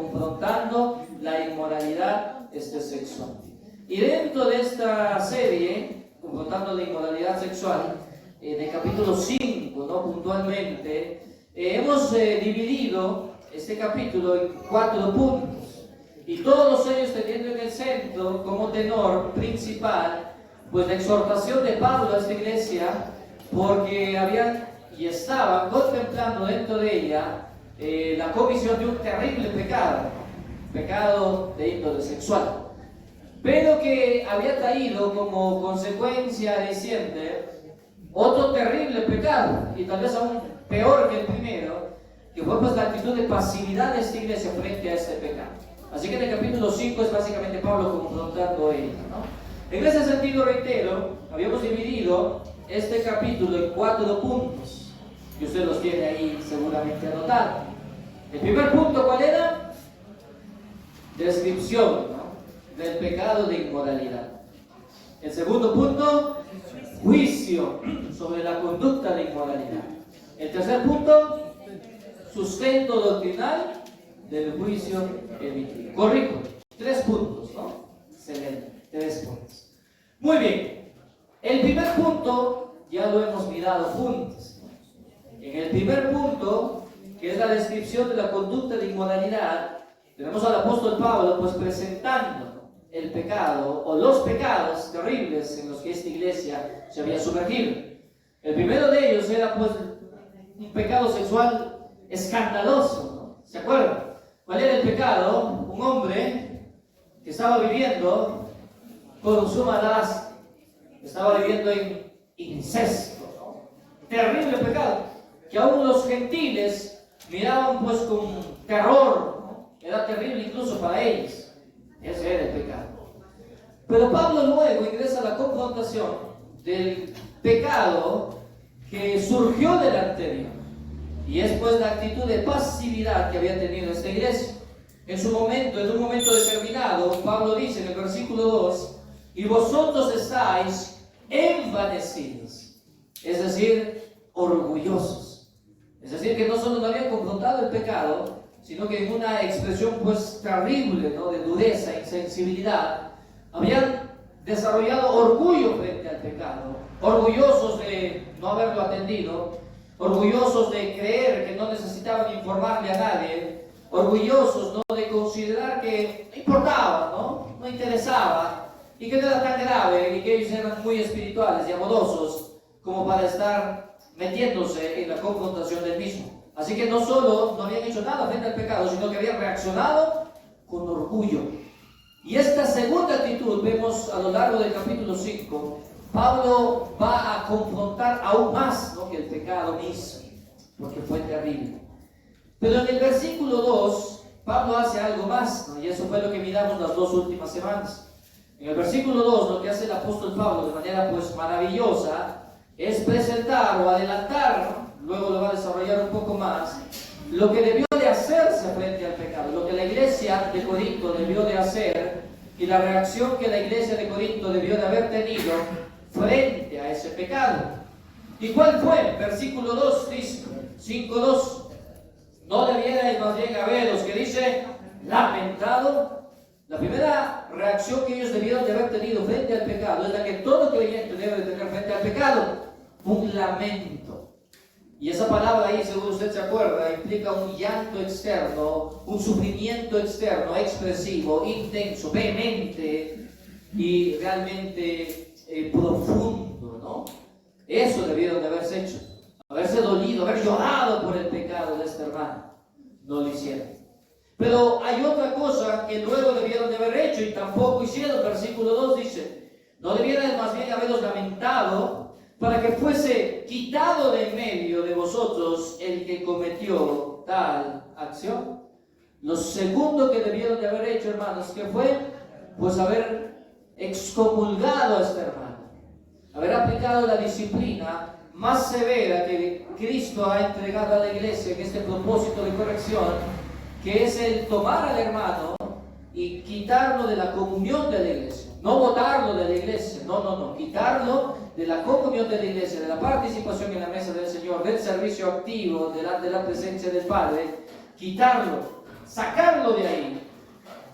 confrontando la inmoralidad sexual. Y dentro de esta serie, confrontando la inmoralidad sexual, en el capítulo 5, ¿no? Puntualmente, hemos dividido este capítulo en 4 puntos, y todos ellos teniendo en el centro como tenor principal pues la exhortación de Pablo a esta iglesia, porque habían y estaban contemplando dentro de ella la comisión de un terrible pecado de índole sexual, pero que había traído como consecuencia aliciente otro terrible pecado, y tal vez aún peor que el primero, que fue pues la actitud de pasividad de esta iglesia frente a este pecado. Así que en el capítulo 5 es básicamente Pablo confrontando ella, ¿no? En ese sentido, reitero, habíamos dividido este capítulo en 4 puntos, que usted los tiene ahí seguramente anotados. El primer punto, ¿cuál era? Descripción, ¿no?, del pecado de inmoralidad. El segundo punto, juicio sobre la conducta de inmoralidad. El tercer punto, sustento doctrinal del juicio emitido. Corrijo, 3 puntos, ¿no? Excelente, 3 puntos. Muy bien, el primer punto ya lo hemos mirado juntos. En el primer punto, que es la descripción de la conducta de inmoralidad, tenemos al apóstol Pablo pues presentando el pecado o los pecados terribles en los que esta iglesia se había sumergido. El primero de ellos era pues un pecado sexual escandaloso, ¿no? ¿Se acuerdan? ¿Cuál era el pecado? Un hombre que estaba viviendo con suma lascivia, estaba viviendo en incesto, ¿no? Terrible pecado, que aún los gentiles miraban pues con terror, ¿no? Era terrible incluso para ellos. Ese era el pecado. Pero Pablo luego ingresa a la confrontación del pecado que surgió del anterior, y es pues la actitud de pasividad que había tenido esta iglesia. En un momento determinado, Pablo dice en el versículo 2, y vosotros estáis envanecidos, es decir, orgullosos. Es decir, que no solo no habían confrontado el pecado, sino que en una expresión pues terrible, ¿no?, de dureza, insensibilidad, habían desarrollado orgullo frente al pecado, orgullosos de no haberlo atendido, orgullosos de creer que no necesitaban informarle a nadie, orgullosos, ¿no?, de considerar que no importaba, no interesaba, y que no era tan grave, y que ellos eran muy espirituales y amorosos como para estar metiéndose en la confrontación del mismo. Así que no solo no habían hecho nada frente al pecado, sino que habían reaccionado con orgullo. Y esta segunda actitud vemos a lo largo del capítulo 5. Pablo va a confrontar aún más, ¿no?, que el pecado mismo, porque fue terrible. Pero en el versículo 2, Pablo hace algo más, ¿no?, y eso fue lo que miramos las 2 últimas semanas. En el versículo 2, lo que hace el apóstol Pablo de manera pues maravillosa es presentar o adelantar, ¿no?, luego lo va a desarrollar un poco más, lo que debió de hacerse frente al pecado, lo que la iglesia de Corinto debió de hacer, y la reacción que la iglesia de Corinto debió de haber tenido frente a ese pecado. ¿Y cuál fue? Versículo 2 dice, 5:2, no debierais más bien haberos, que dice, lamentado. La primera reacción que ellos debieron de haber tenido frente al pecado es la que todo creyente debe de tener frente al pecado: un lamento. Y esa palabra ahí, seguro usted se acuerda, implica un llanto externo, un sufrimiento externo, expresivo, intenso, vehemente y realmente profundo, ¿no? Eso debieron de haberse hecho, haberse dolido, haber llorado por el pecado de este hermano. No lo hicieron. Pero hay otra cosa que luego debieron de haber hecho y tampoco hicieron. Versículo 2 dice, no debieran más bien haberos lamentado para que fuese quitado de en medio de vosotros el que cometió tal acción. Lo segundo que debieron de haber hecho, hermanos, que fue pues haber excomulgado a este hermano, haber aplicado la disciplina más severa que Cristo ha entregado a la iglesia en este propósito de corrección, que es el tomar al hermano y quitarlo de la comunión de la iglesia. No botarlo de la iglesia, no, quitarlo de la comunión de la iglesia, de la participación en la mesa del Señor, del servicio activo delante de la presencia del Padre, quitarlo, sacarlo de ahí.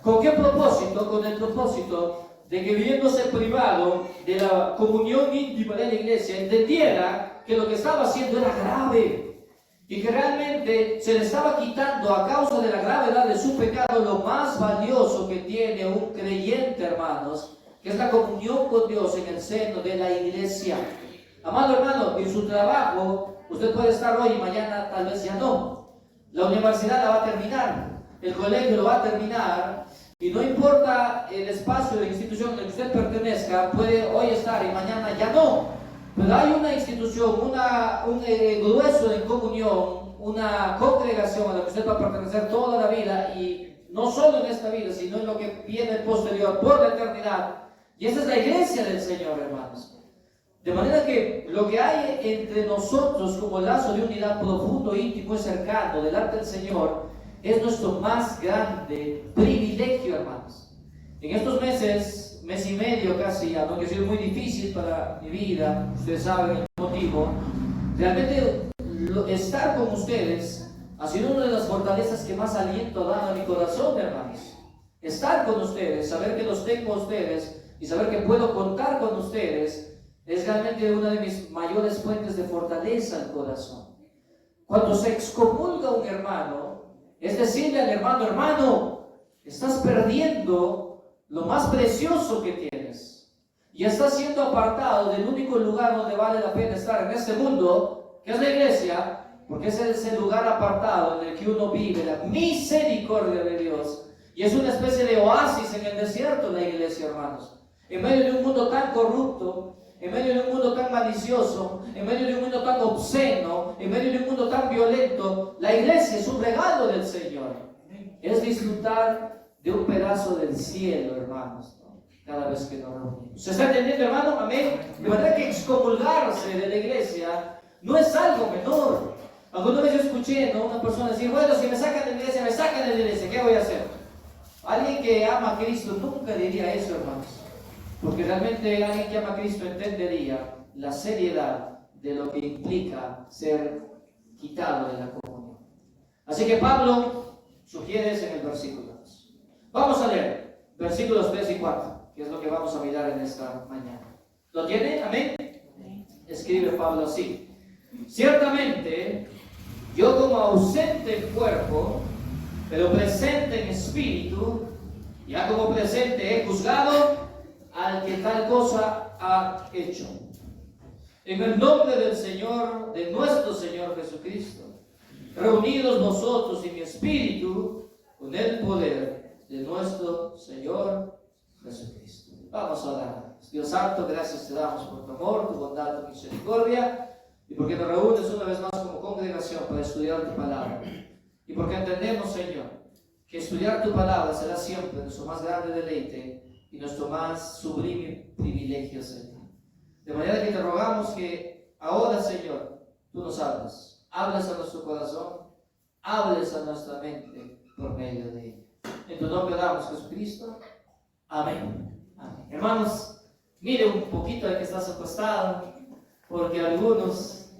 ¿Con qué propósito? Con el propósito de que, viéndose privado de la comunión íntima de la iglesia, entendiera que lo que estaba haciendo era grave y que realmente se le estaba quitando, a causa de la gravedad de su pecado, lo más valioso que tiene un creyente, hermanos, que es la comunión con Dios en el seno de la iglesia. Amado hermano, en su trabajo usted puede estar hoy y mañana tal vez ya no. La universidad la va a terminar, el colegio lo va a terminar, y no importa el espacio de institución en el que usted pertenezca, puede hoy estar y mañana ya no. Pero hay una institución, un grueso en comunión, una congregación a la que usted va a pertenecer toda la vida, y no solo en esta vida, sino en lo que viene posterior, por la eternidad. Y esa es la iglesia del Señor, hermanos. De manera que lo que hay entre nosotros como lazo de unidad profundo, íntimo y cercano delante del Señor es nuestro más grande privilegio, hermanos. En estos meses, mes y medio casi, aunque ha sido muy difícil para mi vida, ustedes saben el motivo, realmente estar con ustedes ha sido una de las fortalezas que más aliento ha dado a mi corazón, hermanos. Estar con ustedes, saber que los tengo a ustedes y saber que puedo contar con ustedes es realmente una de mis mayores fuentes de fortaleza al corazón. Cuando se excomulga un hermano, es decirle al hermano: hermano, estás perdiendo lo más precioso que tienes y estás siendo apartado del único lugar donde vale la pena estar en este mundo, que es la iglesia, porque ese es el lugar apartado en el que uno vive la misericordia de Dios, y es una especie de oasis en el desierto la iglesia, hermanos. En medio de un mundo tan corrupto, en medio de un mundo tan malicioso, en medio de un mundo tan obsceno, en medio de un mundo tan violento, la iglesia es un regalo del Señor. Es disfrutar de un pedazo del cielo, hermanos, ¿no? Cada vez que nos reunimos. ¿Se está entendiendo, hermano? Amén. De verdad que excomulgarse de la iglesia no es algo menor. Alguna vez yo escuché, ¿no?, una persona decir: bueno, si me sacan de la iglesia, me sacan de la iglesia, ¿qué voy a hacer? Alguien que ama a Cristo nunca diría eso, hermanos. Porque realmente alguien que ama a Cristo entendería la seriedad de lo que implica ser quitado de la comunión. Así que Pablo sugiere eso en el versículo 2. Vamos a leer versículos 3 y 4, que es lo que vamos a mirar en esta mañana. ¿Lo tiene? ¿Amén? Escribe Pablo así: ciertamente, yo como ausente en cuerpo, pero presente en espíritu, ya como presente he juzgado al que tal cosa ha hecho. En el nombre del Señor, de nuestro Señor Jesucristo, reunidos vosotros y mi espíritu con el poder de nuestro Señor Jesucristo. Vamos a orar. Dios Santo, gracias te damos por tu amor, tu bondad, tu misericordia, y porque nos reúnes una vez más como congregación para estudiar tu palabra. Y porque entendemos, Señor, que estudiar tu palabra será siempre nuestro más grande deleite y nuestro más sublime privilegio, Señor. De manera que te rogamos que ahora, Señor, tú nos hables a nuestro corazón, hables a nuestra mente por medio de ella. En tu nombre damos, Jesucristo. Amén. Amén. Hermanos, mire un poquito de que estás acostado, porque algunos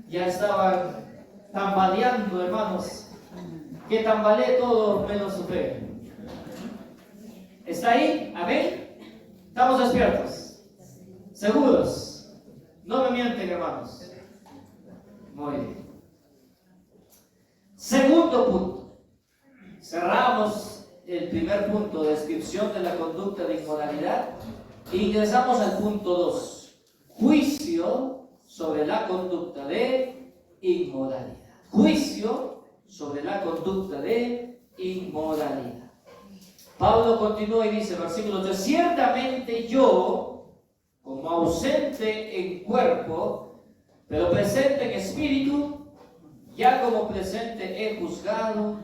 ya estaban tambaleando, hermanos, que tambalee todo menos su fe. ¿Está ahí? ¿Amén? ¿Estamos despiertos? ¿Seguros? No me mienten, hermanos. Muy bien. Segundo punto. Cerramos el primer punto, descripción de la conducta de inmoralidad, e ingresamos al punto 2, juicio sobre la conducta de inmoralidad. Juicio sobre la conducta de inmoralidad. Pablo continúa y dice, versículo 3, ciertamente yo, como ausente en cuerpo, pero presente en espíritu, ya como presente he juzgado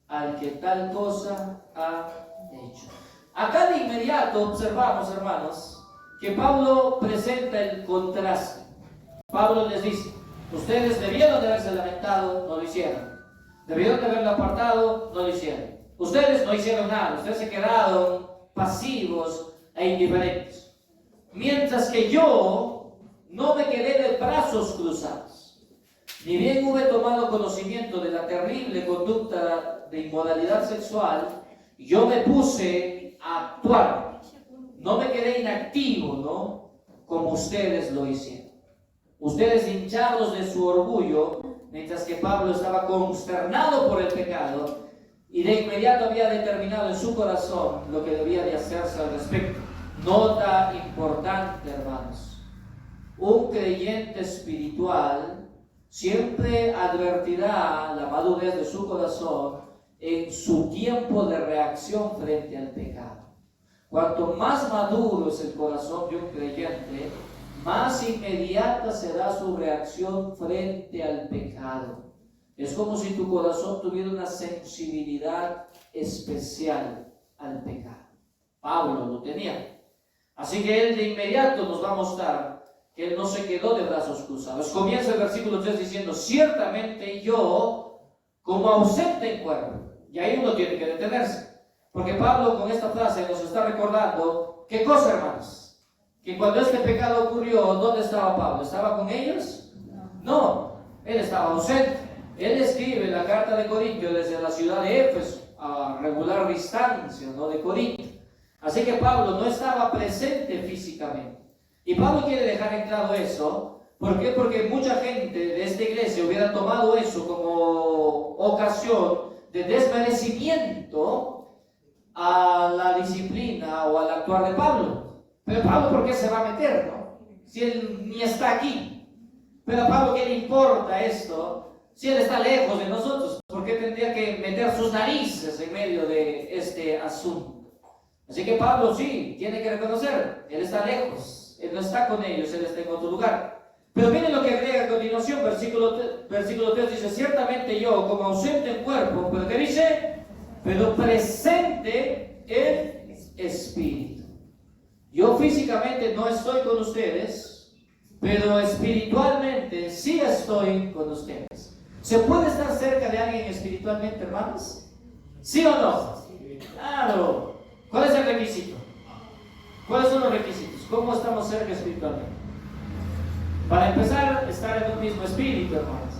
al que tal cosa ha hecho. Acá de inmediato observamos, hermanos, que Pablo presenta el contraste. Pablo les dice, ustedes debieron de haberse lamentado, no lo hicieron. Debieron de haberlo apartado, no lo hicieron. Ustedes no hicieron nada, ustedes se quedaron pasivos e indiferentes. Mientras que yo no me quedé de brazos cruzados. Ni bien hube tomado conocimiento de la terrible conducta de inmoralidad sexual, yo me puse a actuar. No me quedé inactivo, ¿no? Como ustedes lo hicieron. Ustedes hinchados de su orgullo, mientras que Pablo estaba consternado por el pecado y de inmediato había determinado en su corazón lo que debía de hacerse al respecto. Nota importante, hermanos. Un creyente espiritual siempre advertirá la madurez de su corazón en su tiempo de reacción frente al pecado. Cuanto más maduro es el corazón de un creyente, más inmediata será su reacción frente al pecado. Es como si tu corazón tuviera una sensibilidad especial al pecado. Pablo lo tenía. Así que él de inmediato nos va a mostrar que él no se quedó de brazos cruzados. Comienza el versículo 3 diciendo: ciertamente yo, como ausente en cuerpo. Y ahí uno tiene que detenerse. Porque Pablo con esta frase nos está recordando, ¿qué cosa, hermanos? Que cuando este pecado ocurrió, ¿dónde estaba Pablo? ¿Estaba con ellos? No, él estaba ausente. Él escribe la carta de Corintio desde la ciudad de Éfeso, a regular distancia, ¿no?, de Corinto. Así que Pablo no estaba presente físicamente. Y Pablo quiere dejar en claro eso. ¿Por qué? Porque mucha gente de esta iglesia hubiera tomado eso como ocasión de desmerecimiento a la disciplina o al actuar de Pablo. Pero Pablo, ¿por qué se va a meter, no? Si él ni está aquí. Pero a Pablo, ¿qué le importa esto? Si él está lejos de nosotros, ¿por qué tendría que meter sus narices en medio de este asunto? Así que Pablo sí, tiene que reconocer, él está lejos, él no está con ellos, él está en otro lugar. Pero miren lo que agrega a continuación, versículo 3 dice: ciertamente yo, como ausente en cuerpo, ¿pero qué dice? Pero presente en espíritu. Yo físicamente no estoy con ustedes, pero espiritualmente sí estoy con ustedes. ¿Se puede estar cerca de alguien espiritualmente, hermanos? ¿Sí o no? Claro. ¿Cuál es el requisito? ¿Cuáles son los requisitos? ¿Cómo estamos cerca espiritualmente? Para empezar, estar en un mismo espíritu, hermanos,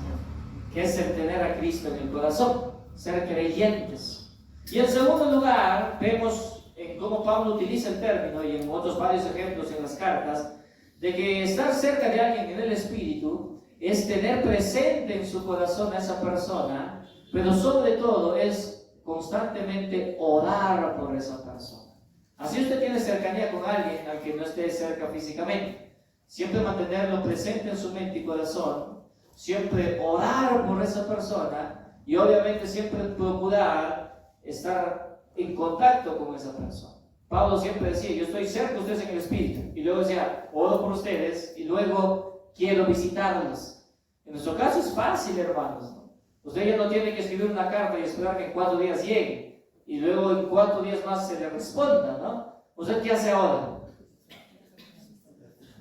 que es el tener a Cristo en el corazón, ser creyentes. Y en segundo lugar, vemos en cómo Pablo utiliza el término, y en otros varios ejemplos en las cartas, de que estar cerca de alguien en el espíritu es tener presente en su corazón a esa persona, pero sobre todo es constantemente orar por esa persona. Así usted tiene cercanía con alguien al que no esté cerca físicamente, siempre mantenerlo presente en su mente y corazón, siempre orar por esa persona y obviamente siempre procurar estar en contacto con esa persona. Pablo siempre decía: yo estoy cerca de ustedes en el espíritu, y luego decía: oro por ustedes, y luego quiero visitarlos. En nuestro caso es fácil, hermanos, ¿no? Usted ya no tiene que escribir una carta y esperar que en 4 días llegue y luego en 4 días más se le responda, ¿no? ¿Usted qué hace ahora?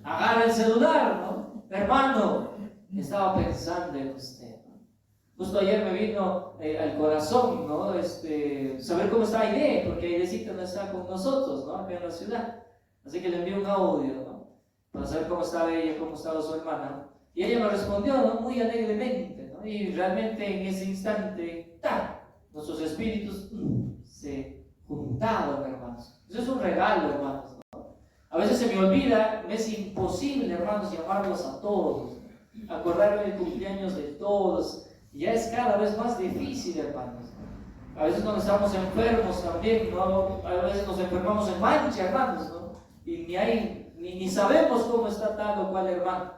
Agarra el celular, ¿no? Hermano, estaba pensando en usted, ¿no? Justo ayer me vino al corazón, ¿no? Saber cómo está Aide, porque Aidecita no está con nosotros, ¿no? Acá en la ciudad. Así que le envié un audio, ¿no? Para saber cómo estaba ella, cómo estaba su hermana. Y ella me respondió, ¿no?, muy alegremente, ¿no? Y realmente en ese instante, ¡ta!, nuestros espíritus se juntaron, hermanos. Eso es un regalo, hermanos, ¿no? A veces se me olvida, me es imposible, hermanos, llamarlos a todos, acordarme del cumpleaños de todos. Ya es cada vez más difícil, hermanos. A veces cuando estamos enfermos también, ¿no? A veces nos enfermamos en mancha, hermanos, ¿no? Y ni sabemos cómo está tal o cual hermano.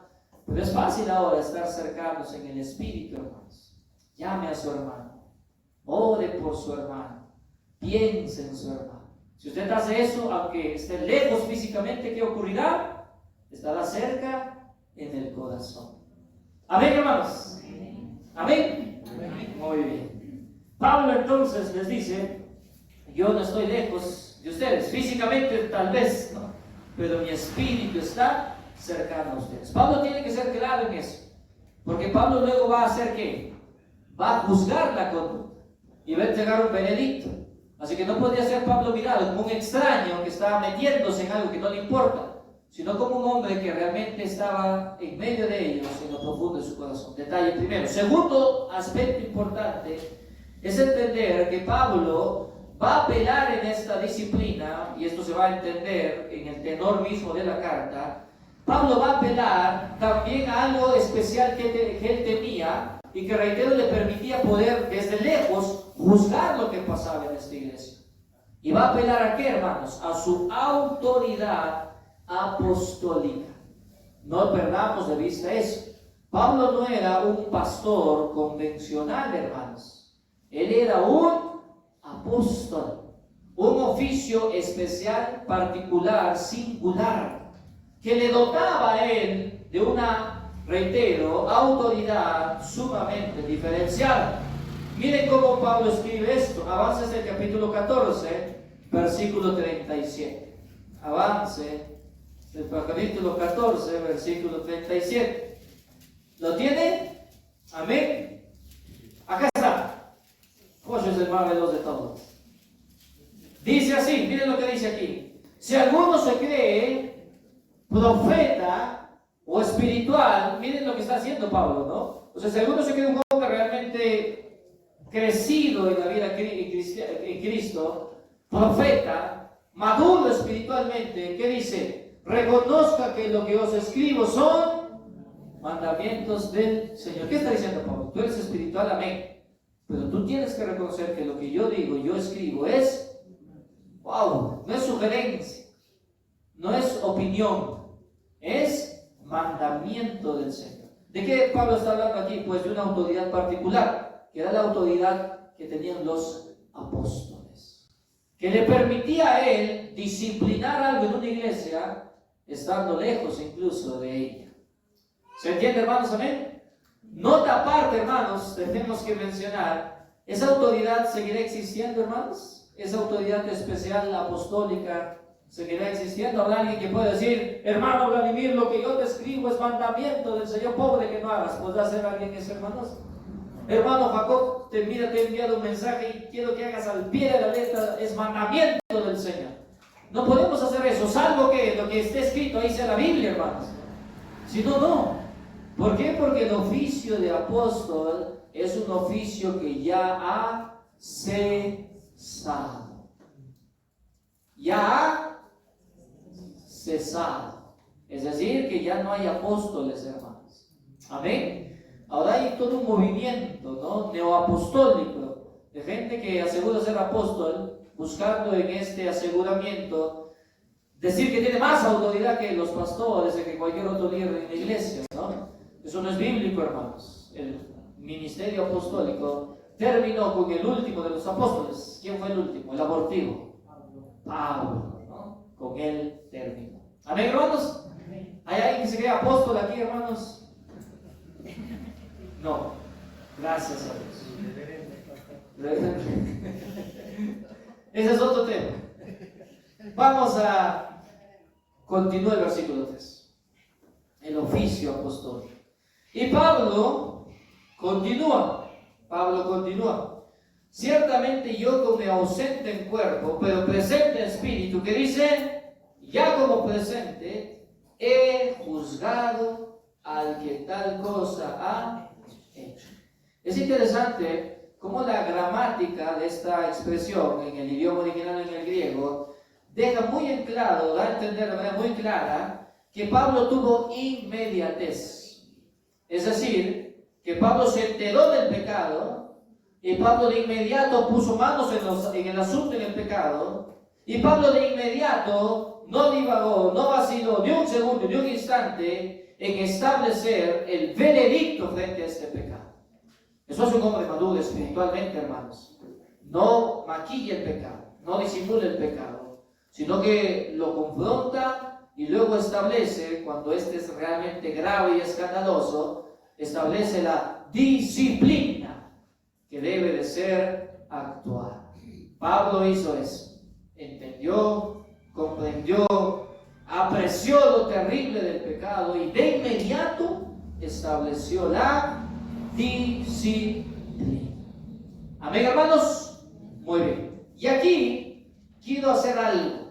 Pero es fácil ahora estar cercanos en el espíritu, hermanos. Llame a su hermano, ore por su hermano, piense en su hermano. Si usted hace eso, aunque esté lejos físicamente, ¿qué ocurrirá? Estará cerca en el corazón. Amén, hermanos. Amén. Muy bien. Pablo entonces les dice: yo no estoy lejos de ustedes, físicamente tal vez, ¿no?, pero mi espíritu está cercano a ustedes. Pablo tiene que ser claro en eso, porque Pablo luego va a hacer ¿qué? Va a juzgar la conducta y va a entregar un veredicto. Así que no podría ser Pablo mirado como un extraño que estaba metiéndose en algo que no le importa, sino como un hombre que realmente estaba en medio de ellos, en lo profundo de su corazón. Detalle primero. Segundo aspecto importante es entender que Pablo va a apelar en esta disciplina, y esto se va a entender en el tenor mismo de la carta. Pablo va a apelar también a algo especial que él tenía y que, reitero, le permitía poder desde lejos juzgar lo que pasaba en esta iglesia. Y va a apelar a qué, hermanos? A su autoridad apostólica. No perdamos de vista eso. Pablo no era un pastor convencional, hermanos. Él era un apóstol, un oficio especial, particular, singular, que le dotaba a él de una, reitero, autoridad sumamente diferenciada. Miren cómo Pablo escribe esto. Avance hasta el capítulo 14, versículo 37. Avance del capítulo 14, versículo 37. ¿Lo tiene? Amén. Acá está. Josué es el más veloz de todos. Dice así, miren lo que dice aquí. Si alguno se cree profeta o espiritual, miren lo que está haciendo Pablo, ¿no? O sea, si alguno se cree un hombre realmente crecido en la vida en Cristo, profeta, maduro espiritualmente, ¿qué dice? Reconozca que lo que os escribo son mandamientos del Señor. ¿Qué está diciendo Pablo? Tú eres espiritual, amén. Pero tú tienes que reconocer que lo que yo digo, yo escribo, es, wow, no es sugerencia, no es opinión, es mandamiento del Señor. ¿De qué Pablo está hablando aquí? Pues de una autoridad particular, que era la autoridad que tenían los apóstoles, que le permitía a él disciplinar algo en una iglesia, estando lejos incluso de ella. ¿Se entiende, hermanos? Amén. Nota aparte, hermanos, tenemos que mencionar, ¿esa autoridad seguirá existiendo, hermanos? ¿Esa autoridad especial apostólica seguirá existiendo? ¿Habrá alguien que pueda decir, hermano Vladimir, lo que yo te escribo es mandamiento del Señor, pobre que no hagas? ¿Podrá ser alguien eso, hermanos? Hermano Jacob, te he enviado un mensaje y quiero que hagas al pie de la letra, es mandamiento del Señor. No podemos hacer eso, salvo que lo que esté escrito ahí sea la Biblia, hermanos. Si no, no. ¿Por qué? Porque el oficio de apóstol es un oficio que ya ha cesado. Ya ha cesado. Es decir, que ya no hay apóstoles, hermanos. Amén. Ahora hay todo un movimiento, ¿no?, neoapostólico, de gente que asegura ser apóstol, buscando en este aseguramiento decir que tiene más autoridad que los pastores, que cualquier otro líder en la iglesia, ¿no? Eso no es bíblico, hermanos. El ministerio apostólico terminó con el último de los apóstoles. ¿Quién fue el último? El abortivo. Pablo, ¿no? Con él terminó. ¿Amén, hermanos? ¿Hay alguien que se cree apóstol aquí, hermanos? No. Gracias a Dios. Ese es otro tema. Vamos a continuar el versículo 3. El oficio apostólico. Y Pablo continúa. Ciertamente yo como ausente en cuerpo, pero presente en espíritu, que dice, ya como presente, he juzgado al que tal cosa ha hecho. Es interesante cómo la gramática de esta expresión en el idioma original, en el griego, deja muy en claro, da a entender de manera muy clara, que Pablo tuvo inmediatez. Es decir, que Pablo se enteró del pecado y Pablo de inmediato puso manos en el asunto, en el pecado, y Pablo de inmediato no divagó, no vaciló ni un segundo, ni un instante en establecer el veredicto frente a este pecado. Eso es un hombre maduro espiritualmente, hermanos. No maquilla el pecado, no disimula el pecado, sino que lo confronta y luego establece, cuando este es realmente grave y escandaloso, establece la disciplina que debe de ser actuada. Pablo hizo eso. Entendió, comprendió, apreció lo terrible del pecado y de inmediato estableció la disciplina. Amén, hermanos. Muy bien. Y aquí quiero hacer algo.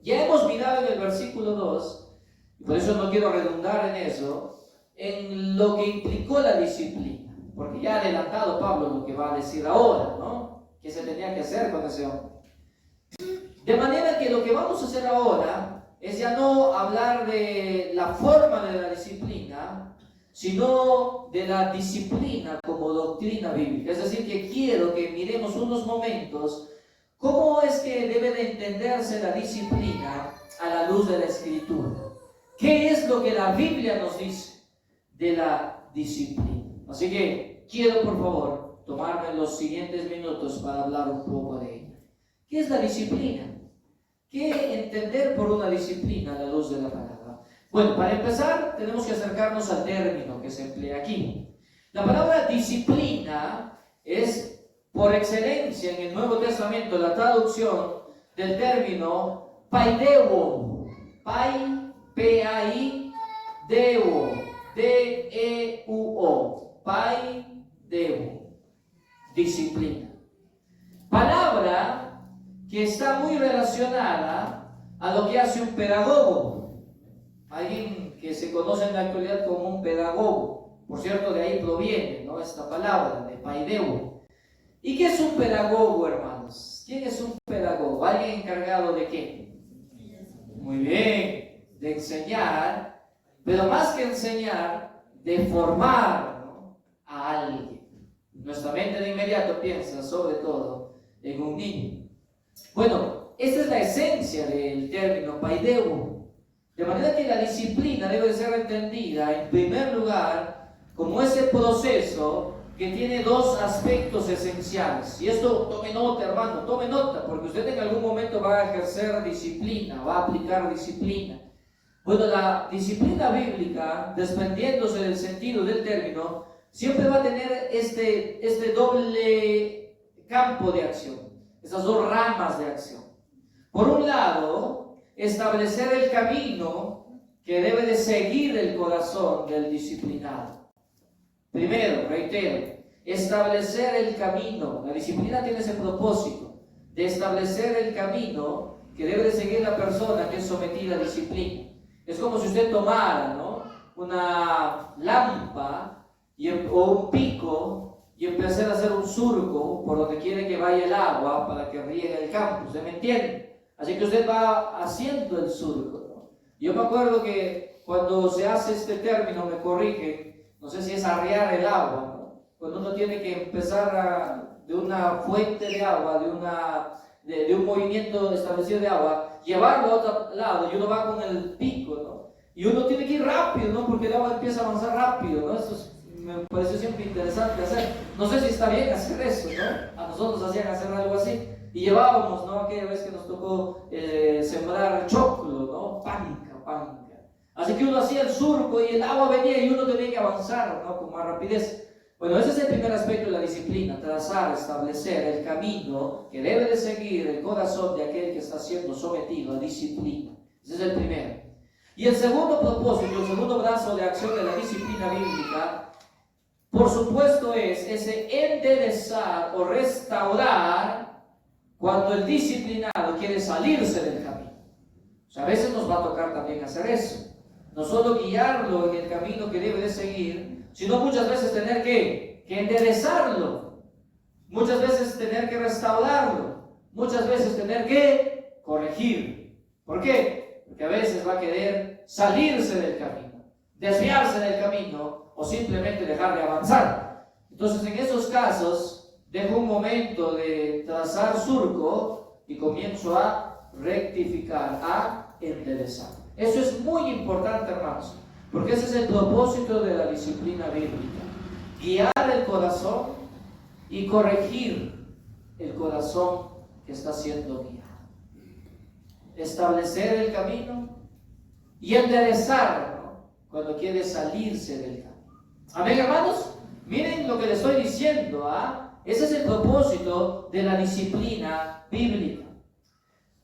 Ya hemos mirado en el versículo 2, y por eso no quiero redundar en eso, en lo que implicó la disciplina. porque ya ha adelantado Pablo lo que va a decir ahora, ¿no? Que se tenía que hacer con ese hombre. De manera que lo que vamos a hacer ahora es ya no hablar de la forma de la disciplina, sino de la disciplina como doctrina bíblica. Es decir, que quiero que miremos unos momentos cómo es que debe de entenderse la disciplina a la luz de la Escritura. ¿Qué es lo que la Biblia nos dice de la disciplina? Así que quiero, por favor, tomarme los siguientes minutos para hablar un poco de ella. ¿Qué es la disciplina? ¿Qué entender por una disciplina a la luz de la palabra? Bueno, para empezar, tenemos que acercarnos al término que se emplea aquí. La palabra disciplina es, por excelencia, en el Nuevo Testamento, la traducción del término paideuo. P-A-I-D-E-U-O. D-E-U-O. Paideuo. Disciplina. Palabra que está muy relacionada a lo que hace un pedagogo. Alguien que se conoce en la actualidad como un pedagogo. Por cierto, de ahí proviene, ¿no?, esta palabra, de paideuo. ¿Y qué es un pedagogo, hermanos? ¿Quién es un pedagogo? ¿Alguien encargado de qué? Muy bien, de enseñar, pero más que enseñar, de formar, ¿no?, a alguien. Nuestra mente de inmediato piensa sobre todo en un niño. Bueno, esta es la esencia del término paideuo. De manera que la disciplina debe ser entendida, en primer lugar, como ese proceso que tiene dos aspectos esenciales. Y esto, tome nota, hermano, tome nota, porque usted en algún momento va a ejercer disciplina, va a aplicar disciplina. Bueno, la disciplina bíblica, desprendiéndose del sentido del término, siempre va a tener este doble campo de acción. Esas dos ramas de acción. Por un lado, establecer el camino que debe de seguir el corazón del disciplinado. Primero, reitero, establecer el camino. La disciplina tiene ese propósito de establecer el camino que debe de seguir la persona que es sometida a disciplina. Es como si usted tomara, ¿no?, una lámpara o un pico y empecé a hacer un surco por donde quiere que vaya el agua para que riegue el campo. ¿Usted me entiende? Así que usted va haciendo el surco, ¿no? Yo me acuerdo que cuando se hace este término, me corrigen, no sé si es arriar el agua, ¿no? Cuando uno tiene que empezar de una fuente de agua, de un movimiento establecido de agua, llevarlo a otro lado, y uno va con el pico, ¿no? Y uno tiene que ir rápido, ¿no?, porque el agua empieza a avanzar rápido, ¿no? Me pareció siempre interesante hacer. No sé si está bien hacer eso, ¿no? A nosotros hacían hacer algo así. Y llevábamos, ¿no?, aquella vez que nos tocó sembrar choclo, ¿no? Panca. Así que uno hacía el surco y el agua venía y uno tenía que avanzar, ¿no?, con más rapidez. Bueno, ese es el primer aspecto de la disciplina: trazar, establecer el camino que debe de seguir el corazón de aquel que está siendo sometido a disciplina. Ese es el primero. Y el segundo propósito, el segundo brazo de acción de la disciplina bíblica, por supuesto, es ese enderezar o restaurar cuando el disciplinado quiere salirse del camino. O sea, a veces nos va a tocar también hacer eso. No solo guiarlo en el camino que debe de seguir, sino muchas veces tener que enderezarlo. Muchas veces tener que restaurarlo. Muchas veces tener que corregir. ¿Por qué? Porque a veces va a querer salirse del camino, desviarse del camino, o simplemente dejar de avanzar. Entonces, en esos casos, dejo un momento de trazar surco y comienzo a rectificar, a enderezar. Eso es muy importante, hermanos, porque ese es el propósito de la disciplina bíblica: guiar el corazón y corregir el corazón que está siendo guiado. Establecer el camino y enderezar, ¿no?, cuando quiere salirse del camino. Amén, hermanos. Miren lo que les estoy diciendo, ¿ah? Ese es el propósito de la disciplina bíblica.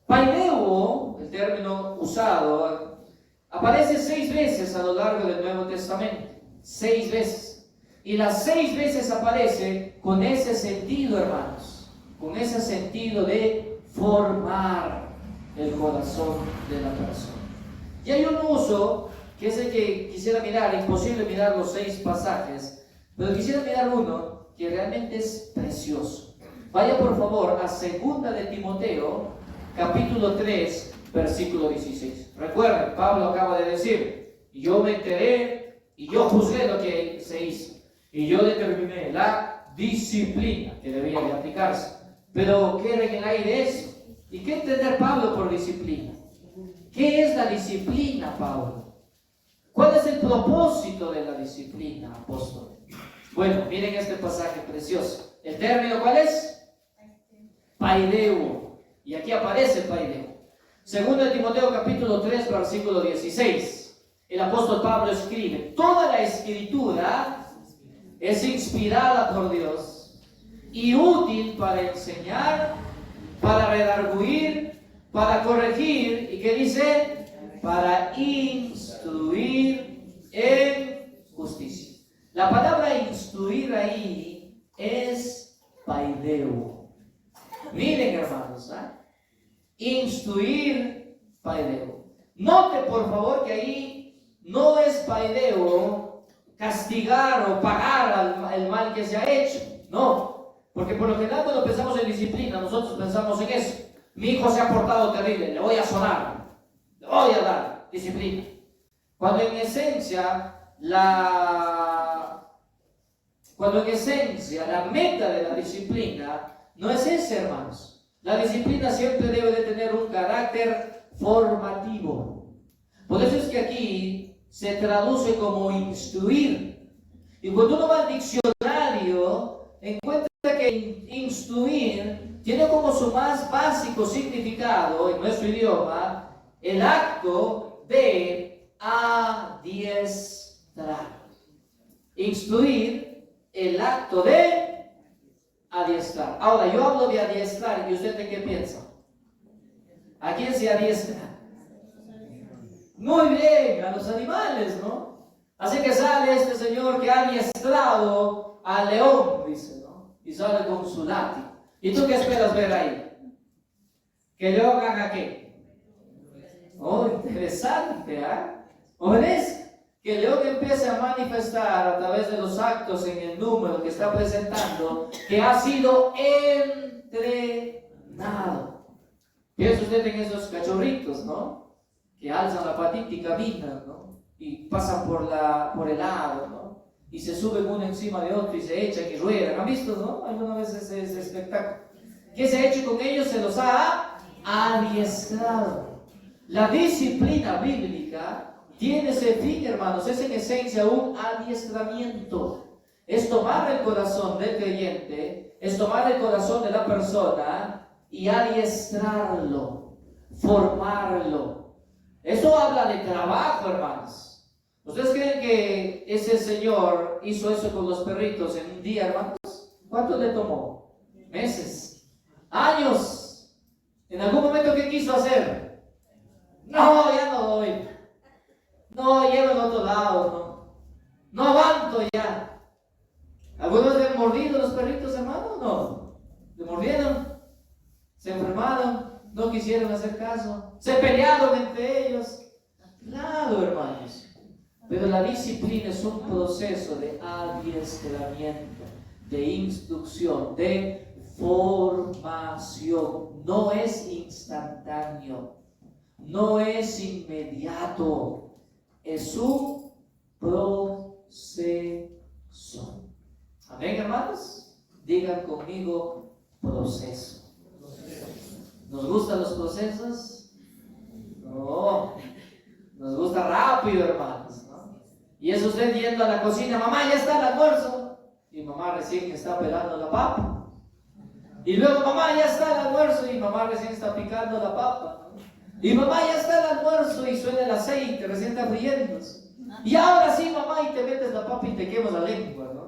Paideuo, el término usado, aparece 6 veces a lo largo del Nuevo Testamento. 6 veces. Y las 6 veces aparece con ese sentido, hermanos, con ese sentido de formar el corazón de la persona. Y hay un uso que es el que quisiera mirar, imposible mirar los 6 pasajes, Pero quisiera mirar uno que realmente es precioso. Vaya por favor a 2 de Timoteo, capítulo 3, versículo 16. Recuerden, Pablo acaba de decir, yo me enteré y yo juzgué lo que se hizo. Y yo determiné la disciplina que debía de aplicarse. Pero queda en el aire eso. ¿Y qué entender Pablo por disciplina? ¿Qué es la disciplina, Pablo? ¿Cuál es el propósito de la disciplina, apóstol? Bueno, miren este pasaje precioso. ¿El término cuál es? Paideo. Y aquí aparece paideo. 2 de Timoteo capítulo 3, versículo 16. El apóstol Pablo escribe, toda la escritura es inspirada por Dios y útil para enseñar, para redarguir, para corregir, ¿y qué dice? Para instruir en justicia. La palabra instruir ahí es paideo. Miren, hermanos, instruir, paideo. Note por favor que ahí no es paideo castigar o pagar el mal que se ha hecho. No, porque por lo general cuando pensamos en disciplina, nosotros pensamos en eso. Mi hijo se ha portado terrible, le voy a sonar, le voy a dar disciplina. Cuando en esencia la meta de la disciplina no es esa, hermanos. La disciplina siempre debe de tener un carácter formativo. Por eso es que aquí se traduce como instruir. Y cuando uno va al diccionario, encuentra que instruir tiene como su más básico significado en nuestro idioma el acto de adiestrar. Instruir, el acto de adiestrar. Ahora, yo hablo de adiestrar, ¿y usted de qué piensa? ¿A quién se adiestra? Muy bien, a los animales, ¿no? Así que sale este señor que ha adiestrado al león, dice, ¿no? Y sale con su látigo. ¿Y tú qué esperas ver ahí? ¿Que el león haga qué? Oh, interesante, ¿O ves? Que el león empiece a manifestar a través de los actos en el número que está presentando que ha sido entrenado. Piensa usted en esos cachorritos, ¿no? Que alzan la patita y caminan, ¿no? Y pasan por el lado, ¿no? Y se suben uno encima de otro y se echan y ruedan. ¿Han visto, no? Alguna vez ese espectáculo. ¿Qué se ha hecho con ellos? Se los ha adiestrado. La disciplina bíblica tiene ese fin, hermanos. Es en esencia un adiestramiento. Es tomar el corazón del creyente, es tomar el corazón de la persona y adiestrarlo, formarlo. Eso habla de trabajo, hermanos. ¿Ustedes creen que ese señor hizo eso con los perritos en un día, hermanos? ¿Cuánto le tomó? ¿Meses? ¿Años? ¿En algún momento qué quiso hacer? No, ya no doy. No, llevo en otro lado, no. No aguanto ya. ¿Algunos le han mordido los perritos, hermanos? No. ¿Le mordieron? ¿Se enfermaron? ¿No quisieron hacer caso? ¿Se pelearon entre ellos? Claro, hermanos. Pero la disciplina es un proceso de adiestramiento, de instrucción, de formación. No es instantáneo, no es inmediato. Es un proceso. Amén, hermanos. Digan conmigo proceso. ¿Nos gustan los procesos? No. Nos gusta rápido, hermanos, ¿no? Y es usted yendo a la cocina, mamá, ya está el almuerzo. Y mamá recién está pelando la papa. Y luego, mamá, ya está el almuerzo. Y mamá recién está picando la papa, ¿no? Y mamá, ya está el almuerzo y suena el aceite, recién está friéndose. Y ahora sí, mamá, y te metes la papa y te quemas la lengua, ¿no?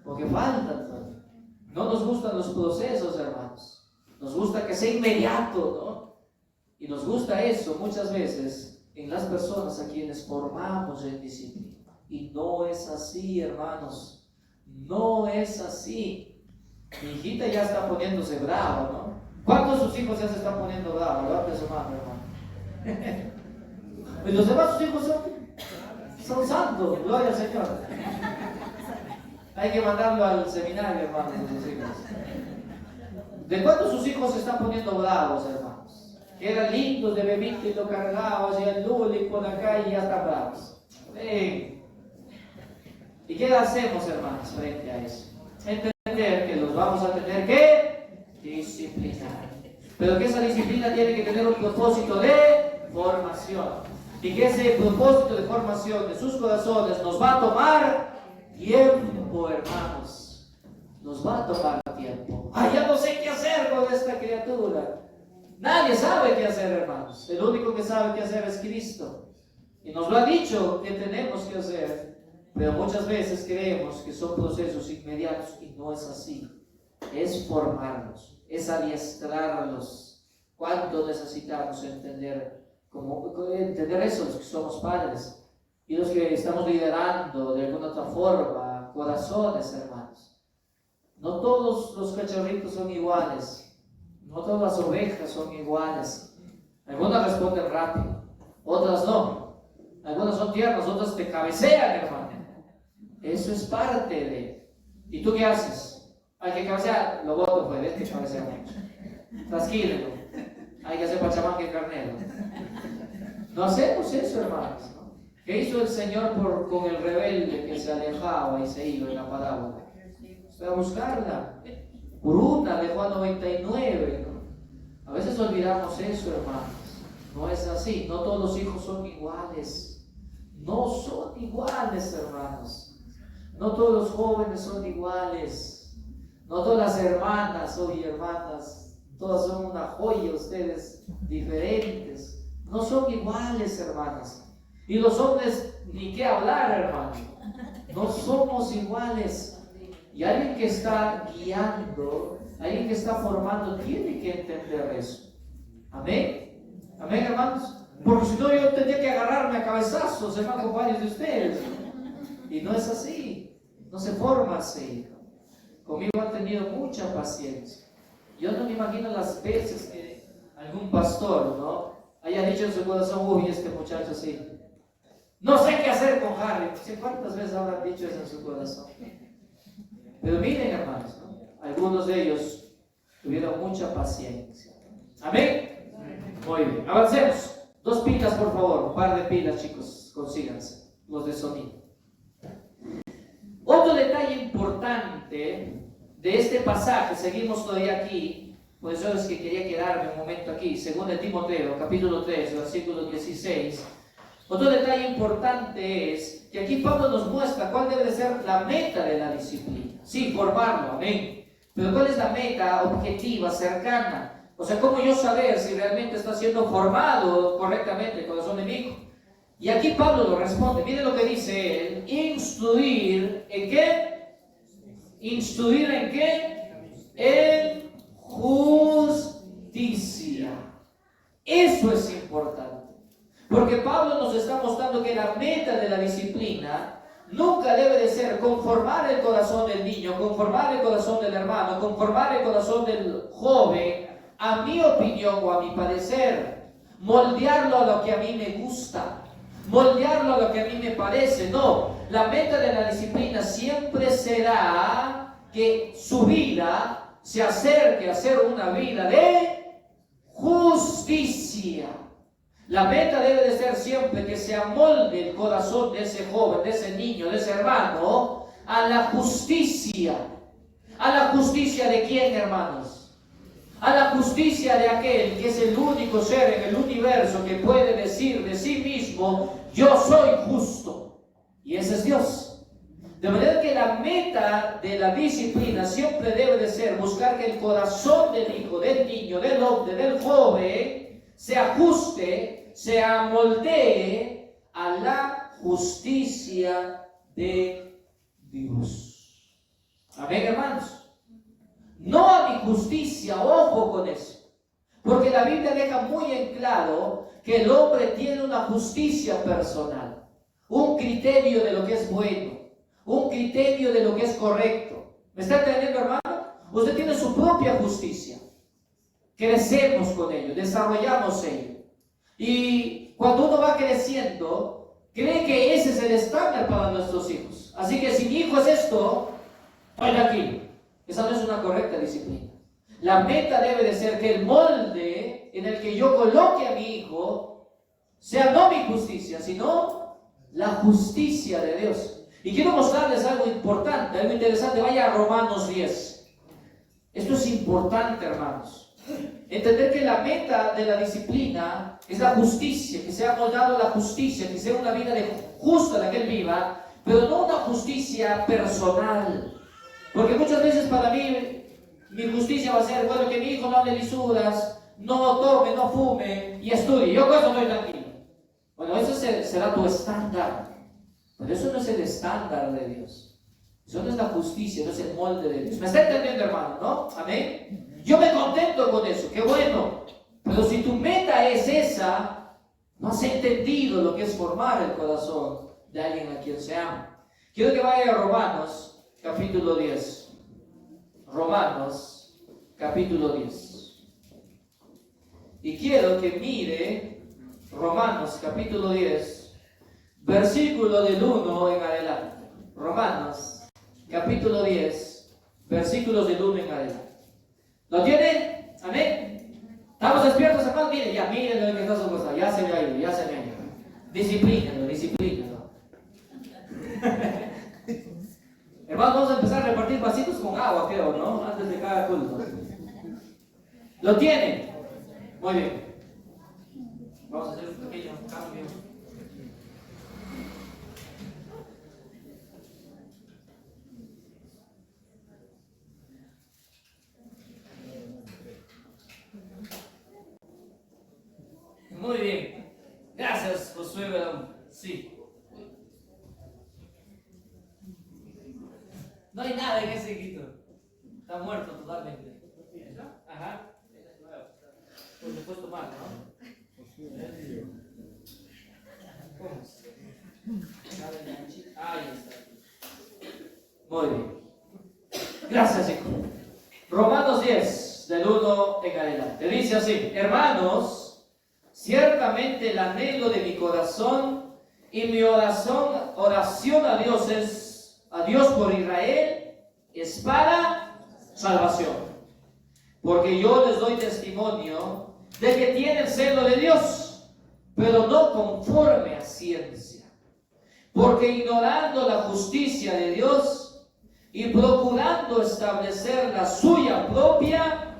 Porque faltan, ¿no? No nos gustan los procesos, hermanos. Nos gusta que sea inmediato, ¿no? Y nos gusta eso muchas veces en las personas a quienes formamos en disciplina. Y no es así, hermanos. No es así. Mi hijita ya está poniéndose brava, ¿no? ¿Cuántos de sus hijos ya se están poniendo bravos? Levante su mano, hermano. Y los demás sus hijos son santos, gloria al Señor. Hay que mandarlo al seminario, hermanos, de sus hijos. ¿De cuánto sus hijos se están poniendo bravos, hermanos? Que eran lindos de bebito y lo cargaban, hacían luli por acá y ya están bravos. ¿Y qué hacemos, hermanos, frente a eso? Entender que los vamos a tener que disciplinar. Pero que esa disciplina tiene que tener un propósito de formación. Y que ese propósito de formación de sus corazones nos va a tomar tiempo, hermanos. Nos va a tomar tiempo. ¡Ay, ya no sé qué hacer con esta criatura! Nadie sabe qué hacer, hermanos. El único que sabe qué hacer es Cristo. Y nos lo ha dicho que tenemos que hacer. Pero muchas veces creemos que son procesos inmediatos y no es así. Es formarlos, es adiestrarlos. ¿Cuánto necesitamos entender eso, los que somos padres y los que estamos liderando de alguna otra forma corazones, hermanos? No todos los cachorritos son iguales, no todas las ovejas son iguales. Algunas responden rápido, otras no. Algunas son tiernas, otras te cabecean, hermano. Eso es parte de. ¿Y tú qué haces? Hay que cabecear, lo voto, pues, ves que cabecea mucho. Trasquílelo. Hay que hacer pachamanca y carnero. No hacemos eso, hermanos, ¿no? ¿Qué hizo el Señor con el rebelde que se alejaba y se iba en la parábola? Fue a buscarla. Por una dejó a 99, ¿no? A veces olvidamos eso, hermanos. No es así. No todos los hijos son iguales. No son iguales, hermanos. No todos los jóvenes son iguales. No todas las hermanas, oye, hermanas, todas son una joya, ustedes diferentes. No son iguales, hermanas. Y los hombres, ni qué hablar, hermano. No somos iguales. Y alguien que está guiando, alguien que está formando, tiene que entender eso. Amén. Amén, hermanos. Porque si no, yo tendría que agarrarme a cabezazos, hermano, con varios de ustedes. Y no es así. No se forma así. Conmigo han tenido mucha paciencia. Yo no me imagino las veces que algún pastor, ¿no?, haya dicho en su corazón: uy, este muchacho sí, no sé qué hacer con Harry. No sé cuántas veces habrán dicho eso en su corazón. Pero miren, hermanos, ¿no?, algunos de ellos tuvieron mucha paciencia. Amén. Muy bien, avancemos. 2 pilas, por favor. Un par de pilas, chicos, consíganse. Los de sonido. Otro detalle importante de este pasaje, seguimos todavía aquí, por eso es que quería quedarme un momento aquí, según el Timoteo, capítulo 3, versículo 16. Otro detalle importante es que aquí Pablo nos muestra cuál debe ser la meta de la disciplina. Sí, formarlo, amén. Pero cuál es la meta objetiva, cercana. O sea, ¿cómo yo saber si realmente está siendo formado correctamente el corazón de mi hijo? Y aquí Pablo lo responde. Miren lo que dice él: instruir ¿en qué? ¿Instruir en qué? En justicia. Eso es importante. Porque Pablo nos está mostrando que la meta de la disciplina nunca debe de ser conformar el corazón del niño, conformar el corazón del hermano, conformar el corazón del joven a mi opinión o a mi parecer, moldearlo a lo que a mí me gusta, moldearlo a lo que a mí me parece. No, la meta de la disciplina siempre será que su vida se acerque a ser una vida de justicia. La meta debe de ser siempre que se amolde el corazón de ese joven, de ese niño, de ese hermano, a la justicia. ¿A la justicia de quién, hermanos? A la justicia de aquel que es el único ser en el universo que puede decir de sí mismo: yo soy justo. Y ese es Dios. De manera que la meta de la disciplina siempre debe de ser buscar que el corazón del hijo, del niño, del hombre, del joven se ajuste, se amoldee a la justicia de Dios. Amén, hermanos. No a mi justicia, ojo con eso. Porque la Biblia deja muy en claro que el hombre tiene una justicia personal, un criterio de lo que es bueno, un criterio de lo que es correcto. ¿Me está entendiendo, hermano? Usted tiene su propia justicia. Crecemos con ello, desarrollamos ello. Y cuando uno va creciendo, cree que ese es el estándar para nuestros hijos. Así que si mi hijo es esto, Oiga aquí, esa no es una correcta disciplina. La meta debe de ser que el molde en el que yo coloque a mi hijo sea no mi justicia, sino la justicia de Dios. Y quiero mostrarles algo importante, algo interesante. Vaya a Romanos 10. Esto es importante, hermanos. Entender que la meta de la disciplina es la justicia, que sea moldado la justicia, que sea una vida justa la que él viva, pero no una justicia personal. Porque muchas veces para mí, mi justicia va a ser, bueno, que mi hijo no hable lisuras, no tome, no fume y estudie. Yo con eso estoy tranquilo. Bueno, eso será tu estándar. Pero eso no es el estándar de Dios. Eso no es la justicia, no es el molde de Dios. ¿Me está entendiendo, hermano? ¿No? Amén. Yo me contento con eso, qué bueno. Pero si tu meta es esa, no has entendido lo que es formar el corazón de alguien a quien se ama. Quiero que vaya a Romanos, capítulo 10. Romanos, capítulo 10. Y quiero que mire Romanos, capítulo 10, versículo del 1 en adelante. Romanos, capítulo 10, versículos del 1 en adelante. ¿Lo tienen? ¿Amén? ¿Estamos despiertos, hermanos? Miren, ya, miren lo que está supuesto. Ya se me ha ido, ya se me ha ido. Disciplínenlo, disciplínenlo. Hermanos, vamos a empezar a repartir vasitos con agua, creo, ¿no? Antes de cada culto. ¿Lo tienen? Muy bien. Vamos a hacer un pequeño cambio. Muy bien. Gracias, Josué Verón. Sí. No hay nada en ese quito. Está muerto totalmente. Ajá. Pues le puedes tomar, ¿no? ¿Cómo? Ahí está. Muy bien. Gracias, hijo. Romanos 10, del 1 en adelante. Dice así: hermanos, ciertamente el anhelo de mi corazón y mi oración a Dios por Israel es para salvación. Porque yo les doy testimonio de que tienen celo de Dios, pero no conforme a ciencia. Porque ignorando la justicia de Dios y procurando establecer la suya propia,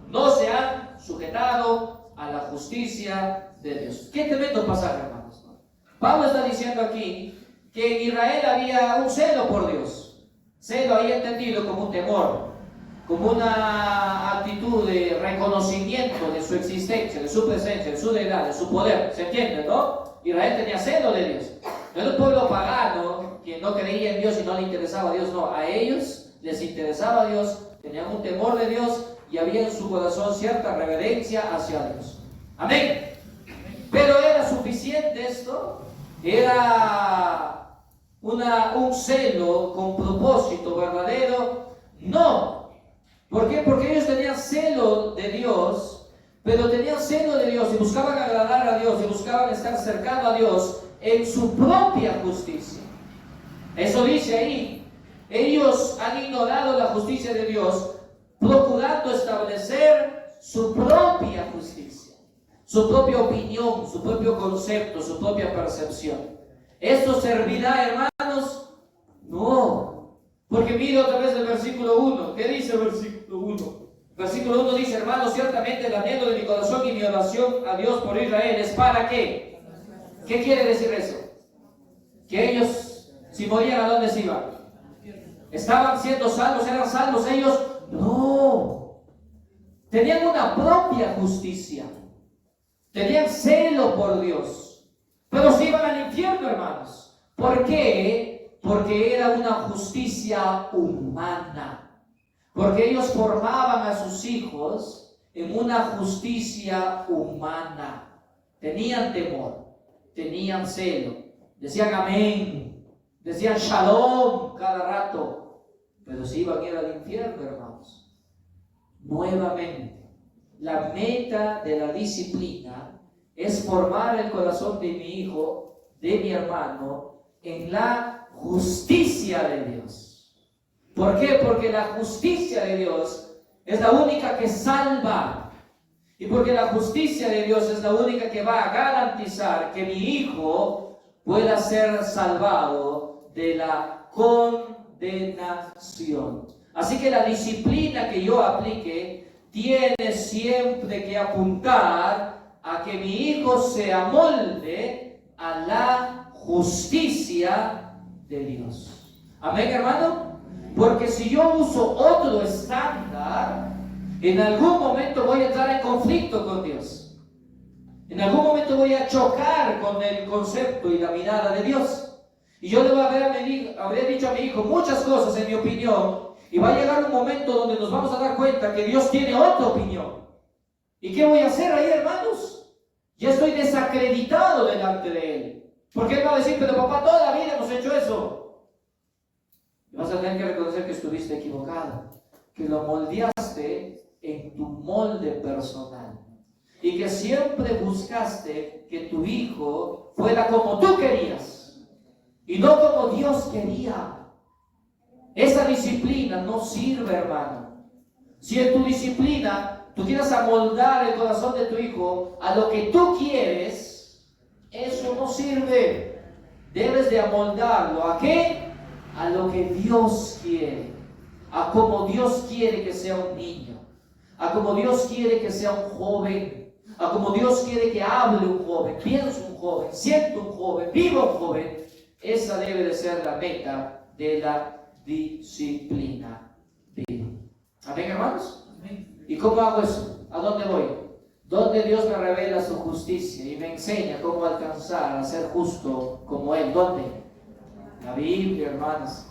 no se han sujetado a la justicia de Dios. Qué tremendo pasaje, hermanos. Pablo está diciendo aquí que en Israel había un celo por Dios. Celo ahí entendido como un temor, como una actitud de reconocimiento de su existencia, de su presencia, de su deidad, de su poder. ¿Se entiende, no? Israel tenía celo de Dios. No era un pueblo pagano que no creía en Dios y no le interesaba a Dios, no. A ellos les interesaba a Dios, tenían un temor de Dios y había en su corazón cierta reverencia hacia Dios. Amén. Pero ¿era suficiente esto? ¿Era un celo con propósito verdadero? No. ¿Por qué? Porque ellos tenían celo de Dios, pero tenían celo de Dios y buscaban agradar a Dios y buscaban estar cercano a Dios en su propia justicia. Eso dice ahí. Ellos han ignorado la justicia de Dios, procurando establecer su propia justicia, su propia opinión, su propio concepto, su propia percepción. ¿Esto servirá, hermanos? No. Porque mire otra vez el versículo 1. ¿Qué dice el versículo 1? Versículo 1 dice: hermanos, ciertamente el anhelo de mi corazón y mi oración a Dios por Israel es para ¿qué? ¿Qué quiere decir eso? Que ellos, si morían, ¿a dónde se iban? ¿Estaban siendo salvos? ¿Eran salvos ellos? No. Tenían una propia justicia. Tenían celo por Dios. Pero se iban al infierno, hermanos. ¿Por qué? Porque era una justicia humana. Porque ellos formaban a sus hijos en una justicia humana. Tenían temor, tenían celo, decían amén, decían shalom cada rato, pero se iban a ir al infierno, hermanos. Nuevamente, la meta de la disciplina es formar el corazón de mi hijo, de mi hermano, en la justicia de Dios. ¿Por qué? Porque la justicia de Dios es la única que salva. Y porque la justicia de Dios es la única que va a garantizar que mi hijo pueda ser salvado de la condenación. Así que la disciplina que yo aplique tiene siempre que apuntar a que mi hijo se amolde a la justicia de Dios. Amén, hermano. Porque si yo uso otro estándar, en algún momento voy a entrar en conflicto con Dios. En algún momento voy a chocar con el concepto y la mirada de Dios. Y yo le voy a haber dicho a mi hijo muchas cosas en mi opinión, y va a llegar un momento donde nos vamos a dar cuenta que Dios tiene otra opinión. ¿Y qué voy a hacer ahí, hermanos? Ya estoy desacreditado delante de Él. Porque Él va a decir, pero papá, toda la vida hemos hecho eso. Y vas a tener que reconocer que estuviste equivocado, que lo moldeaste en tu molde personal, y que siempre buscaste que tu hijo fuera como tú querías y no como Dios quería. Esa disciplina no sirve, hermano. Si en tu disciplina tú quieres amoldar el corazón de tu hijo a lo que tú quieres, eso no sirve. Debes de amoldarlo. ¿A qué? A lo que Dios quiere, a como Dios quiere que sea un niño, a como Dios quiere que sea un joven, a como Dios quiere que hable un joven, piense un joven, sienta un joven, viva un joven. Esa debe de ser la meta de la disciplina. Amén, hermanos. ¿Y cómo hago eso? ¿A dónde voy? Donde Dios me revela su justicia y me enseña cómo alcanzar a ser justo como Él. ¿Dónde? La Biblia, hermanos.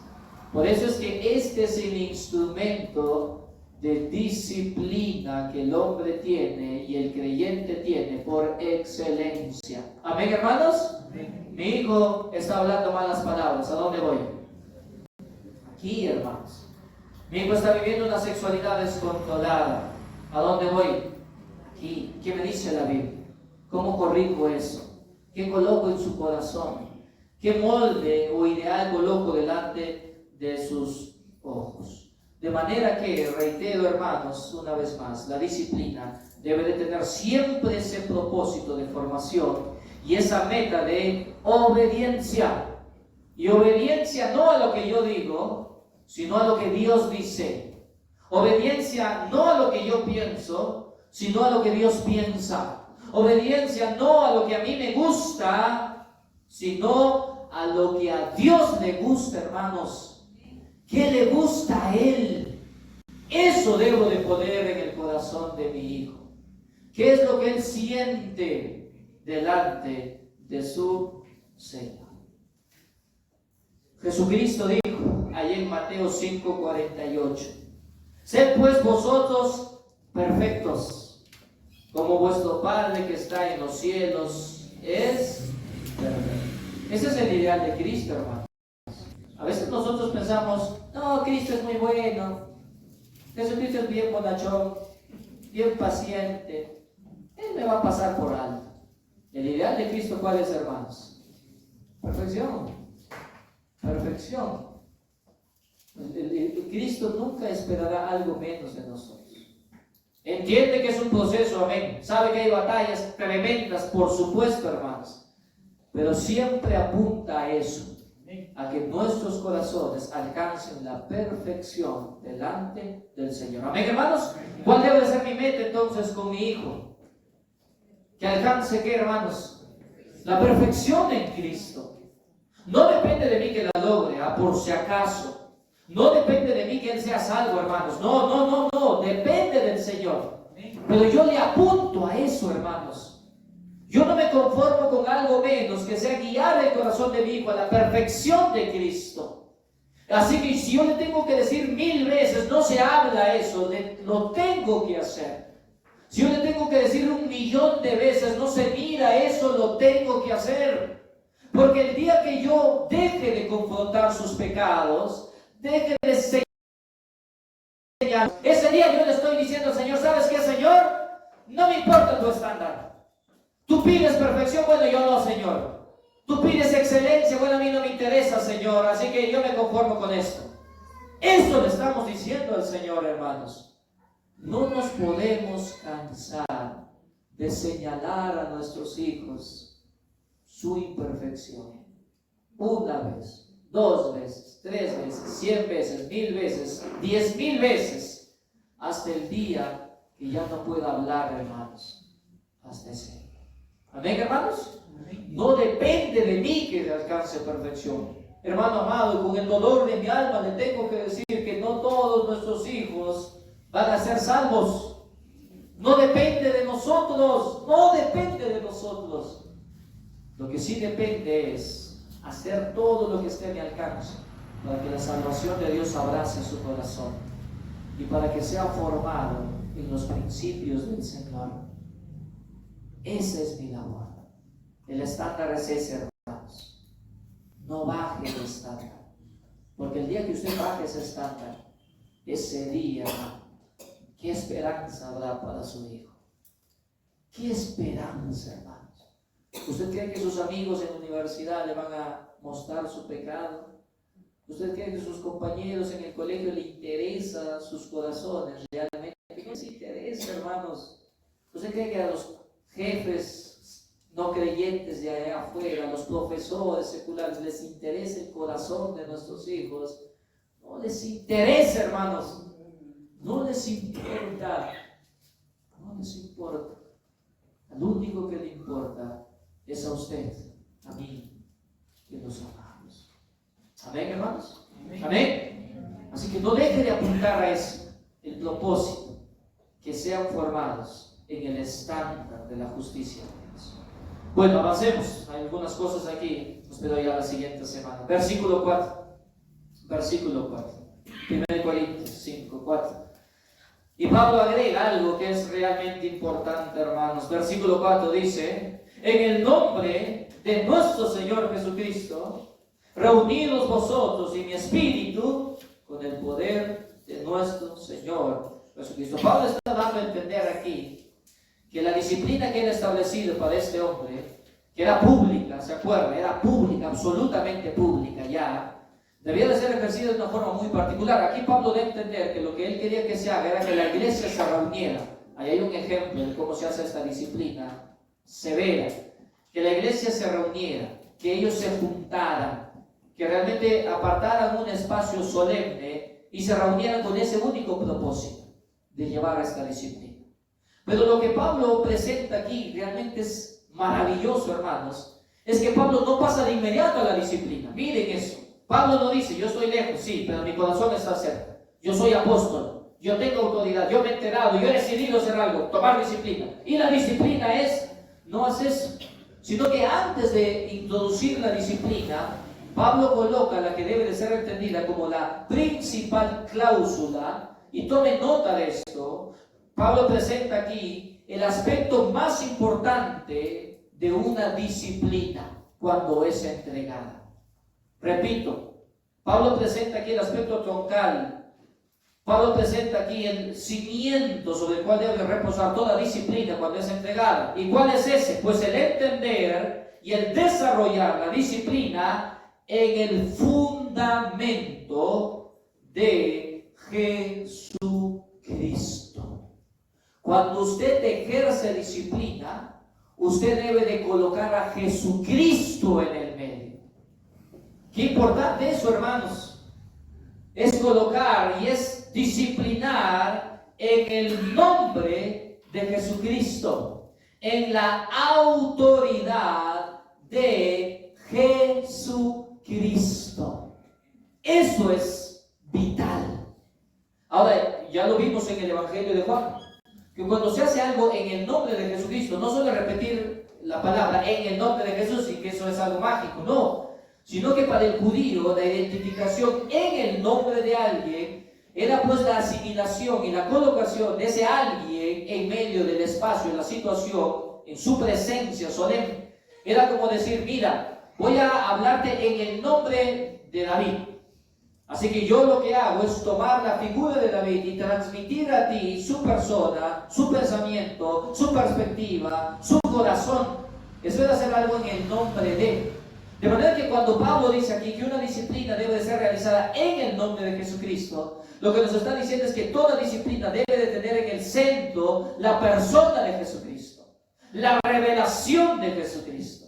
Por eso es que este es el instrumento de disciplina que el hombre tiene y el creyente tiene por excelencia. Amén, hermanos. Amén. Mi hijo está hablando malas palabras. ¿A dónde voy? Aquí, hermanos. Mi hijo está viviendo una sexualidad descontrolada. ¿A dónde voy? Aquí. ¿Qué me dice la Biblia? ¿Cómo corrijo eso? ¿Qué coloco en su corazón? ¿Qué molde o ideal coloco delante de sus ojos? De manera que, reitero, hermanos, una vez más, la disciplina debe de tener siempre ese propósito de formación y esa meta de obediencia. Y obediencia no a lo que yo digo, sino a lo que Dios dice. Obediencia no a lo que yo pienso, sino a lo que Dios piensa. Obediencia no a lo que a mí me gusta, sino a lo que a Dios le gusta, hermanos. ¿Qué le gusta a Él? Eso debo de poner en el corazón de mi hijo. ¿Qué es lo que Él siente delante de su Señor? Jesucristo dijo, ahí en Mateo 5:48, sed pues vosotros perfectos, como vuestro Padre que está en los cielos es perfecto. Ese es el ideal de Cristo, hermano. A veces nosotros pensamos, no, Cristo es muy bueno, Jesucristo es bien bonachón, bien paciente, Él me va a pasar por alto. El ideal de Cristo, ¿cuál es, hermanos? Perfección. Perfección. El Cristo nunca esperará algo menos de nosotros. Entiende que es un proceso, amén. Sabe que hay batallas tremendas, por supuesto, hermanos. Pero siempre apunta a eso, a que nuestros corazones alcancen la perfección delante del Señor. Amén, hermanos. ¿Cuál debe ser mi meta entonces con mi hijo? Que alcance, ¿qué, hermanos? La perfección en Cristo. No depende de mí que la logre, por si acaso. No depende de mí que Él sea salvo, hermanos. No. Depende del Señor. Pero yo le apunto a eso, hermanos. Yo no me conformo con algo menos que sea guiar el corazón de mi hijo a la perfección de Cristo. Así que si yo le tengo que decir 1000 veces, no se habla eso, lo tengo que hacer. Si yo le tengo que decir 1.000.000 de veces, no se mira eso, lo tengo que hacer. Porque el día que yo deje de confrontar sus pecados, deje de señalar, ese día yo le estoy diciendo al Señor, ¿sabes qué, Señor? No me importa tu estándar. Tú pides perfección, bueno, yo no, Señor. Tú pides excelencia, bueno, a mí no me interesa, Señor. Así que yo me conformo con esto. Eso le estamos diciendo al Señor, hermanos. No nos podemos cansar de señalar a nuestros hijos su imperfección. Una vez, 2 veces, 3 veces, 100 veces, 1000 veces, 10,000 veces, hasta el día que ya no pueda hablar, hermanos, hasta ese día. ¿Amén, hermanos? No depende de mí que alcance perfección. Hermano amado, con el dolor de mi alma le tengo que decir que no todos nuestros hijos van a ser salvos. No depende de nosotros, no depende de nosotros. Lo que sí depende es hacer todo lo que esté a mi alcance para que la salvación de Dios abrace su corazón y para que sea formado en los principios del Señor. Esa es mi labor. El estándar es ese, hermanos. No baje el estándar, porque el día que usted baje ese estándar, ese día, ¿qué esperanza habrá para su hijo? ¿Qué esperanza, hermanos? ¿Usted cree que sus amigos en la universidad le van a mostrar su pecado? ¿Usted cree que sus compañeros en el colegio le interesan sus corazones realmente? ¿Qué les interesa, hermanos? ¿Usted cree que a los jefes no creyentes de allá afuera, a los profesores seculares, les interesa el corazón de nuestros hijos? No les interesa, hermanos. No les importa. No les importa. Al único que le importa es a usted, a mí, que los amamos. Amén, hermanos. Amén. Así que no deje de apuntar a eso, el propósito, que sean formados en el estándar de la justicia de Dios. Bueno, avancemos. Hay algunas cosas aquí, espero ya la siguiente semana. Versículo 4. Versículo 4. 1 Corintios 5, 4. Y Pablo agrega algo que es realmente importante, hermanos. Versículo 4 dice: en el nombre de nuestro Señor Jesucristo, reunidos vosotros y mi espíritu con el poder de nuestro Señor Jesucristo. Pablo está dando a entender aquí que la disciplina que él ha establecido para este hombre, que era pública, ¿se acuerda? Era pública, absolutamente pública ya. Debía de ser ejercida de una forma muy particular. Aquí Pablo da a entender que lo que él quería que se haga era que la iglesia se reuniera. Ahí hay un ejemplo de cómo se hace esta disciplina severa. Que la iglesia se reuniera, que ellos se juntaran, que realmente apartaran un espacio solemne y se reunieran con ese único propósito de llevar a esta disciplina. Pero lo que Pablo presenta aquí realmente es maravilloso, hermanos. Es que Pablo no pasa de inmediato a la disciplina. Miren eso. Pablo no dice: yo estoy lejos, sí, pero mi corazón está cerca. Yo soy apóstol, yo tengo autoridad, yo me he enterado, yo he decidido hacer algo, tomar disciplina. Y la disciplina es, no haces, sino que antes de introducir la disciplina, Pablo coloca la que debe de ser entendida como la principal cláusula, y tome nota de esto. Pablo presenta aquí el aspecto más importante de una disciplina cuando es entregada. Repito, Pablo presenta aquí el aspecto troncal. Pablo presenta aquí el cimiento sobre el cual debe reposar toda disciplina cuando es entregada. ¿Y cuál es ese? Pues el entender y el desarrollar la disciplina en el fundamento de Jesucristo. Cuando usted ejerce disciplina, usted debe de colocar a Jesucristo en el medio. Qué importante eso, hermanos. Es colocar y es disciplinar en el nombre de Jesucristo, en la autoridad de Jesucristo. Eso es vital. Ahora, ya lo vimos en el Evangelio de Juan, que cuando se hace algo en el nombre de Jesucristo, no solo repetir la palabra en el nombre de Jesús y que eso es algo mágico, no, sino que para el judío la identificación en el nombre de alguien era pues la asimilación y la colocación de ese alguien en medio del espacio, en la situación, en su presencia solemne. Era como decir: mira, voy a hablarte en el nombre de David. Así que yo lo que hago es tomar la figura de David y transmitir a ti su persona, su pensamiento, su perspectiva, su corazón. Eso es hacer algo en el nombre de. De manera que cuando Pablo dice aquí que una disciplina debe de ser realizada en el nombre de Jesucristo, lo que nos está diciendo es que toda disciplina debe de tener en el centro la persona de Jesucristo, la revelación de Jesucristo.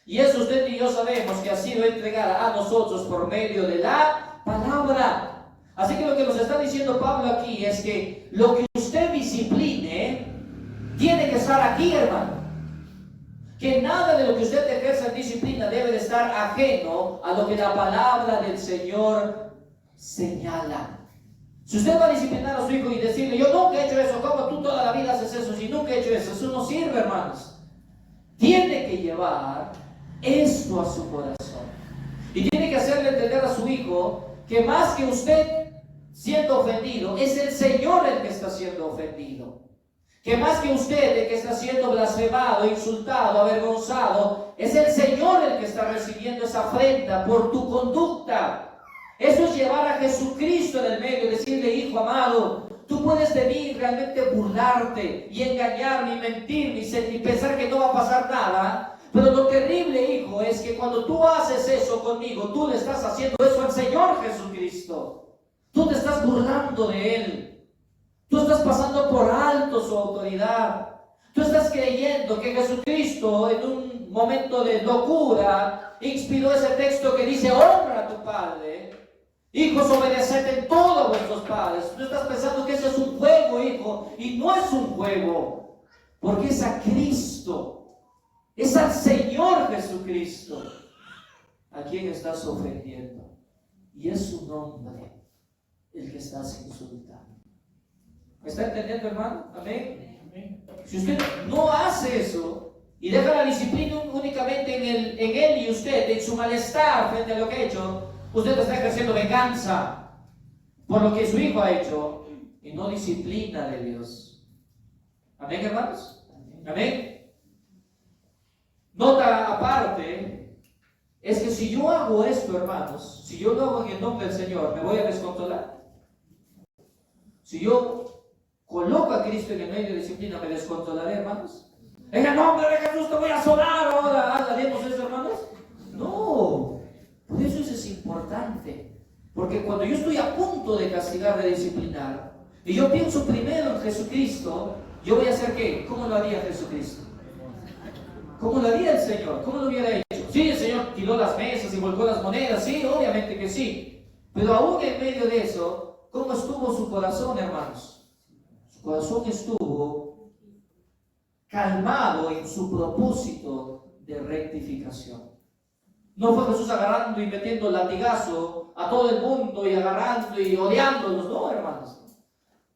Y eso usted y yo sabemos que ha sido entregada a nosotros por medio de la palabra. Así que lo que nos está diciendo Pablo aquí es que lo que usted discipline tiene que estar aquí, hermano. Que nada de lo que usted ejerza en disciplina debe de estar ajeno a lo que la palabra del Señor señala. Si usted va a disciplinar a su hijo y decirle, yo nunca he hecho eso, ¿cómo tú toda la vida haces eso? Si nunca he hecho eso, eso no sirve, hermanos. Tiene que llevar esto a su corazón. Y tiene que hacerle entender a su hijo que más que usted siendo ofendido, es el Señor el que está siendo ofendido. Que más que usted el que está siendo blasfemado, insultado, avergonzado, es el Señor el que está recibiendo esa afrenta por tu conducta. Eso es llevar a Jesucristo en el medio, decirle, hijo amado, tú puedes de mí realmente burlarte y engañarme y mentirme y pensar que no va a pasar nada. Pero lo terrible, hijo, es que cuando tú haces eso conmigo, tú le estás haciendo eso al Señor Jesucristo. Tú te estás burlando de Él. Tú estás pasando por alto su autoridad. Tú estás creyendo que Jesucristo en un momento de locura inspiró ese texto que dice, honra a tu padre. Hijos, obedeced en todo a vuestros padres. Tú estás pensando que eso es un juego, hijo, y no es un juego, porque es a Cristo, es al Señor Jesucristo a quien estás ofendiendo, y es su nombre el que estás insultando. ¿Me está entendiendo, hermano? Amén. Si usted no hace eso y deja la disciplina únicamente en él y usted, en su malestar frente a lo que ha hecho, usted está ejerciendo venganza por lo que su hijo ha hecho y no disciplina de Dios. Amén, hermanos. Amén. Nota aparte es que si yo hago esto, hermanos, si yo lo hago en el nombre del Señor, ¿me voy a descontrolar? Si yo coloco a Cristo en el medio de disciplina, ¿me descontrolaré, hermanos? En el nombre de Jesús te voy a sonar ahora. ¿Haremos eso, hermanos? No. Por eso es importante. Porque cuando yo estoy a punto de castigar, de disciplinar, y yo pienso primero en Jesucristo, yo voy a hacer ¿qué? ¿Cómo lo haría Jesucristo? ¿Cómo lo haría el Señor? ¿Cómo lo hubiera hecho? Sí, el Señor tiró las mesas y volcó las monedas. Sí, obviamente que sí. Pero aún en medio de eso, ¿cómo estuvo su corazón, hermanos? Su corazón estuvo calmado en su propósito de rectificación. No fue Jesús agarrando y metiendo latigazo a todo el mundo y agarrando y odiándolos, no, hermanos.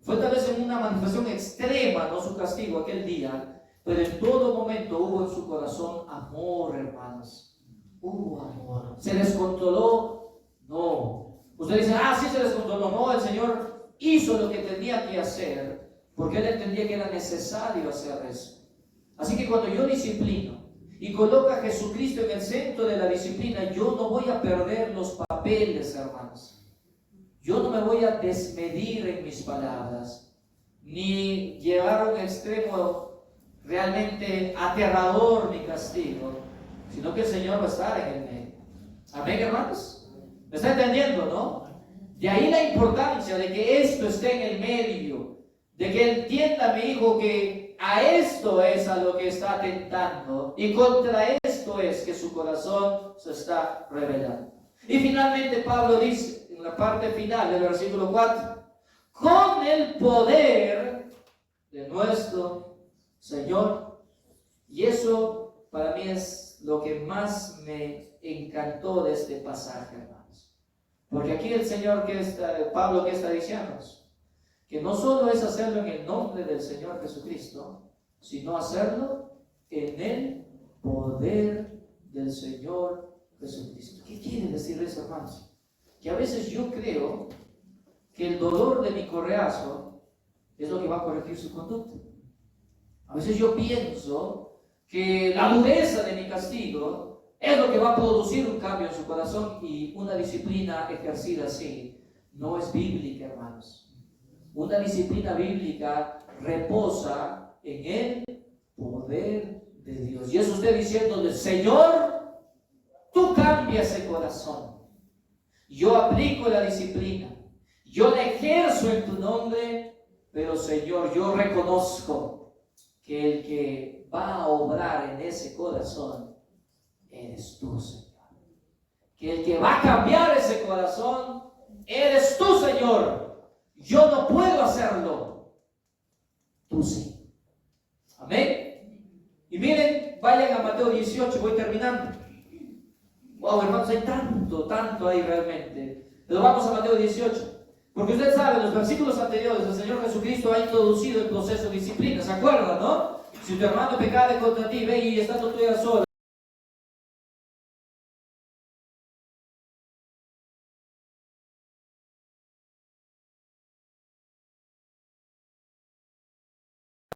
Fue tal vez en una manifestación extrema, no su castigo aquel día, pero en todo momento hubo en su corazón amor, hermanos. Hubo amor. ¿Se descontroló? No. Usted dice, sí se descontroló. No, el Señor hizo lo que tenía que hacer, porque Él entendía que era necesario hacer eso. Así que cuando yo disciplino y coloco a Jesucristo en el centro de la disciplina, yo no voy a perder los papeles, hermanos. Yo no me voy a desmedir en mis palabras, ni llevar a un extremo realmente aterrador mi castigo, sino que el Señor va a estar en el medio. Amén, hermanos. ¿Me está entendiendo, no? De ahí la importancia de que esto esté en el medio, de que entienda mi hijo que a esto es a lo que está atentando y contra esto es que su corazón se está rebelando. Y finalmente Pablo dice en la parte final del versículo 4, con el poder de nuestro Señor. Y eso para mí es lo que más me encantó de este pasaje, hermanos. Porque aquí el Señor, Pablo, ¿qué está diciendo? Que no solo es hacerlo en el nombre del Señor Jesucristo, sino hacerlo en el poder del Señor Jesucristo. ¿Qué quiere decir eso, hermanos? Que a veces yo creo que el dolor de mi correazo es lo que va a corregir su conducta. A veces yo pienso que la dureza de mi castigo es lo que va a producir un cambio en su corazón, y una disciplina ejercida así no es bíblica, hermanos. Una disciplina bíblica reposa en el poder de Dios. Y es usted diciéndole, Señor, tú cambia ese corazón. Yo aplico la disciplina. Yo la ejerzo en tu nombre, pero Señor, yo reconozco que el que va a obrar en ese corazón eres tú, Señor. Que el que va a cambiar ese corazón eres tú, Señor. Yo no puedo hacerlo. Tú sí. Amén. Y miren, vayan a Mateo 18, voy terminando. Wow, hermanos, hay tanto ahí realmente. Pero vamos a Mateo 18. Porque usted sabe, en los versículos anteriores, el Señor Jesucristo ha introducido el proceso de disciplina. ¿Se acuerdan, no? Si tu hermano pecare contra ti, ve y estando tú ya sola.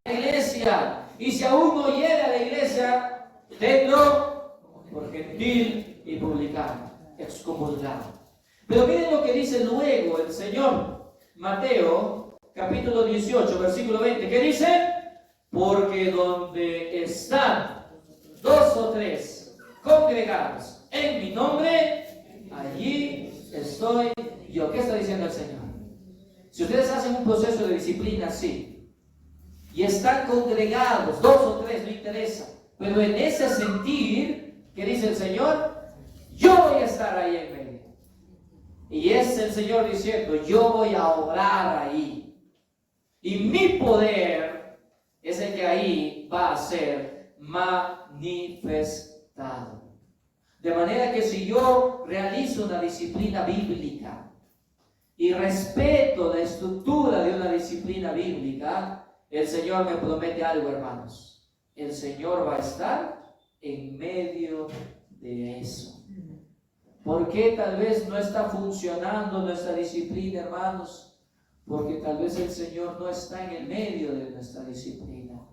La iglesia, y si aún no llega a la iglesia, tenlo por gentil y publicano, excomulgado. Pero miren lo que dice luego el Señor. Mateo, capítulo 18, versículo 20. ¿Qué dice? Porque donde están 2 o 3 congregados en mi nombre, allí estoy yo. ¿Qué está diciendo el Señor? Si ustedes hacen un proceso de disciplina así, y están congregados, 2 o 3, no interesa, pero en ese sentir, ¿qué dice el Señor? Yo voy a estar ahí en medio. Y es el Señor diciendo, yo voy a obrar ahí. Y mi poder es el que ahí va a ser manifestado. De manera que si yo realizo una disciplina bíblica y respeto la estructura de una disciplina bíblica, el Señor me promete algo, hermanos. El Señor va a estar en medio de eso. ¿Por qué tal vez no está funcionando nuestra disciplina, hermanos? Porque tal vez el Señor no está en el medio de nuestra disciplina.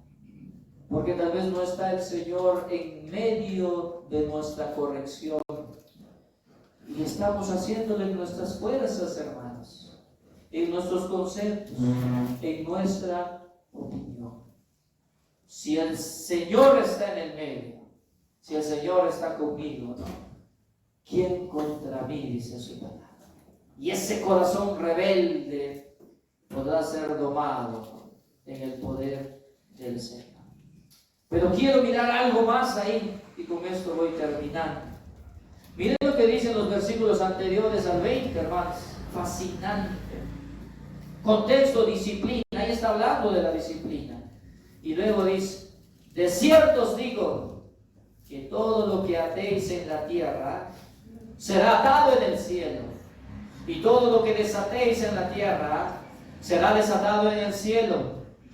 Porque tal vez no está el Señor en medio de nuestra corrección. Y estamos haciéndolo en nuestras fuerzas, hermanos. En nuestros conceptos, en nuestra opinión. Si el Señor está en el medio, si el Señor está conmigo, ¿no? ¿Quién contra mí? Dice su palabra. Y ese corazón rebelde podrá ser domado en el poder del Señor. Pero quiero mirar algo más ahí, y con esto voy terminando. Miren lo que dicen los versículos anteriores al 20, hermanos. Fascinante. Contexto, disciplina. Ahí está hablando de la disciplina. Y luego dice, de cierto os digo, que todo lo que atéis en la tierra será atado en el cielo, y todo lo que desatéis en la tierra será desatado en el cielo.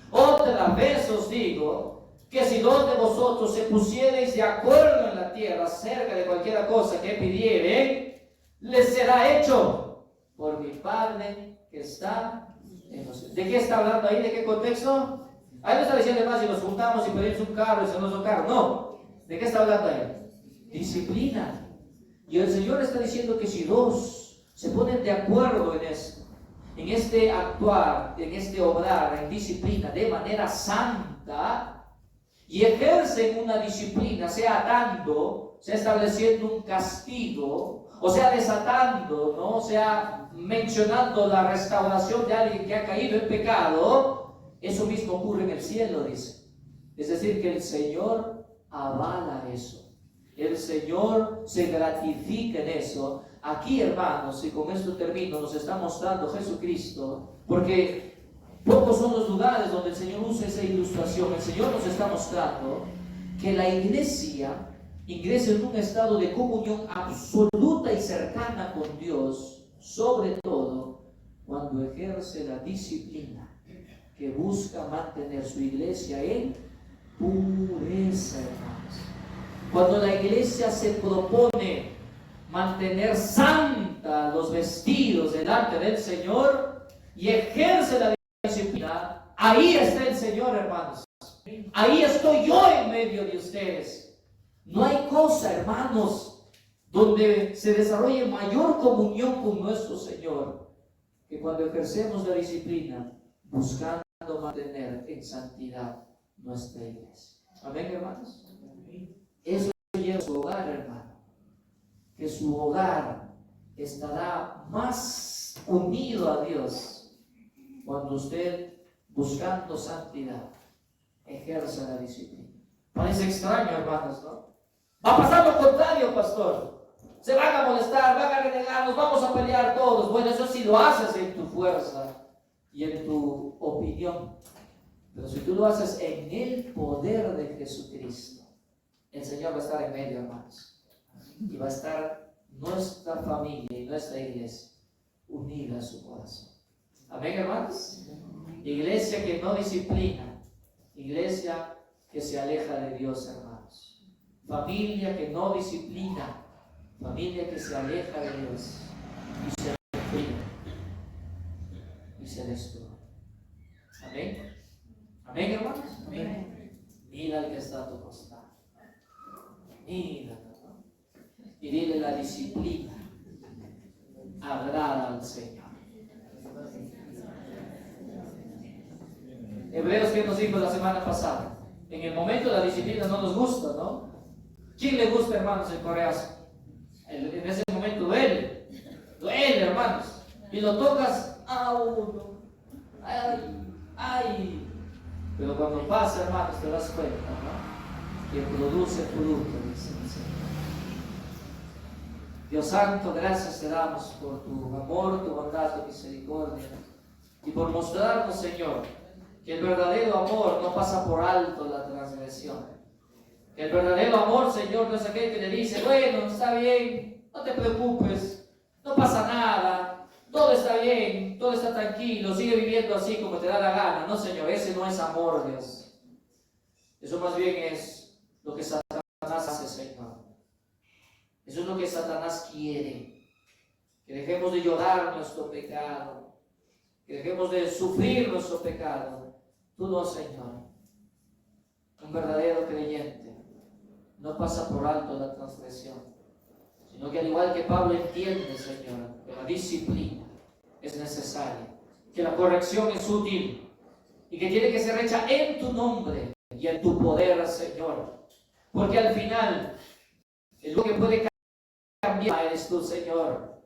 Otra vez os digo que si dos de vosotros se pusiereis de acuerdo en la tierra acerca de cualquier cosa que pidieren, les será hecho por mi Padre que está en los cielos. ¿De qué está hablando ahí? ¿De qué contexto? Ahí no está diciendo más si nos juntamos y pedimos un carro y se nos da un carro. No. ¿De qué está hablando ahí? Disciplina. Y el Señor está diciendo que si dos se ponen de acuerdo en esto, en este actuar, en este obrar, en disciplina de manera santa, y ejercen una disciplina, sea atando, sea estableciendo un castigo, o sea desatando, ¿no? Sea mencionando la restauración de alguien que ha caído en pecado, eso mismo ocurre en el cielo, dice. Es decir, que el Señor avala eso. El Señor se gratifica en eso. Aquí, hermanos, y con esto termino, nos está mostrando Jesucristo, porque pocos son los lugares donde el Señor usa esa ilustración. El Señor nos está mostrando que la iglesia ingresa en un estado de comunión absoluta y cercana con Dios, sobre todo cuando ejerce la disciplina que busca mantener su iglesia en pureza, hermanos. Cuando la iglesia se propone mantener santa los vestidos delante del Señor y ejerce la disciplina, ahí está el Señor, hermanos. Ahí estoy yo en medio de ustedes. No hay cosa, hermanos, donde se desarrolle mayor comunión con nuestro Señor que cuando ejercemos la disciplina buscando mantener en santidad nuestra iglesia. Amén, hermanos. Eso lleva a su hogar, hermano. Que que su hogar estará más unido a Dios cuando usted, buscando santidad, ejerza la disciplina. Parece extraño, hermanos, ¿no? Va a pasar lo contrario, pastor. Se van a molestar, van a renegar, nos vamos a pelear todos. Bueno, eso sí lo haces en tu fuerza y en tu opinión. Pero si tú lo haces en el poder de Jesucristo, el Señor va a estar en medio, hermanos. Y va a estar nuestra familia y nuestra iglesia unida a su corazón. Amén, hermanos. Iglesia que no disciplina, iglesia que se aleja de Dios, hermanos. Familia que no disciplina, familia que se aleja de Dios y se destruye y se destruye. Amén. Amén, hermanos. Amén. Mira al que está a tu costado. Mira, ¿no? Y dile: la disciplina agrada al Señor. Hebreos, que nos dijo la semana pasada, en el momento de la disciplina no nos gusta, ¿no? ¿Quién le gusta, hermanos, el correazo? En ese momento duele, hermanos, y lo tocas a uno, ay, pero cuando pasa, hermanos, te das cuenta, ¿no? Que produce fruto, dice el Señor. Dios Santo, gracias te damos por tu amor, tu bondad, tu misericordia, y por mostrarnos, Señor, que el verdadero amor no pasa por alto la transgresión. Que el verdadero amor, Señor, no es aquel que le dice: bueno, está bien, no te preocupes, no pasa nada, todo está bien, todo está tranquilo, sigue viviendo así como te da la gana. No, Señor, ese no es amor, Dios. Eso más bien es lo que Satanás hace, Señor. Eso es lo que Satanás quiere. Que dejemos de llorar nuestro pecado, que dejemos de sufrir nuestro pecado. Tú no, Señor. Un verdadero creyente no pasa por alto la transgresión, sino que, al igual que Pablo, entiende, Señor, que la disciplina es necesaria, que la corrección es útil y que tiene que ser hecha en tu nombre y en tu poder, Señor. Porque al final, el único que puede cambiar eres tú, Señor.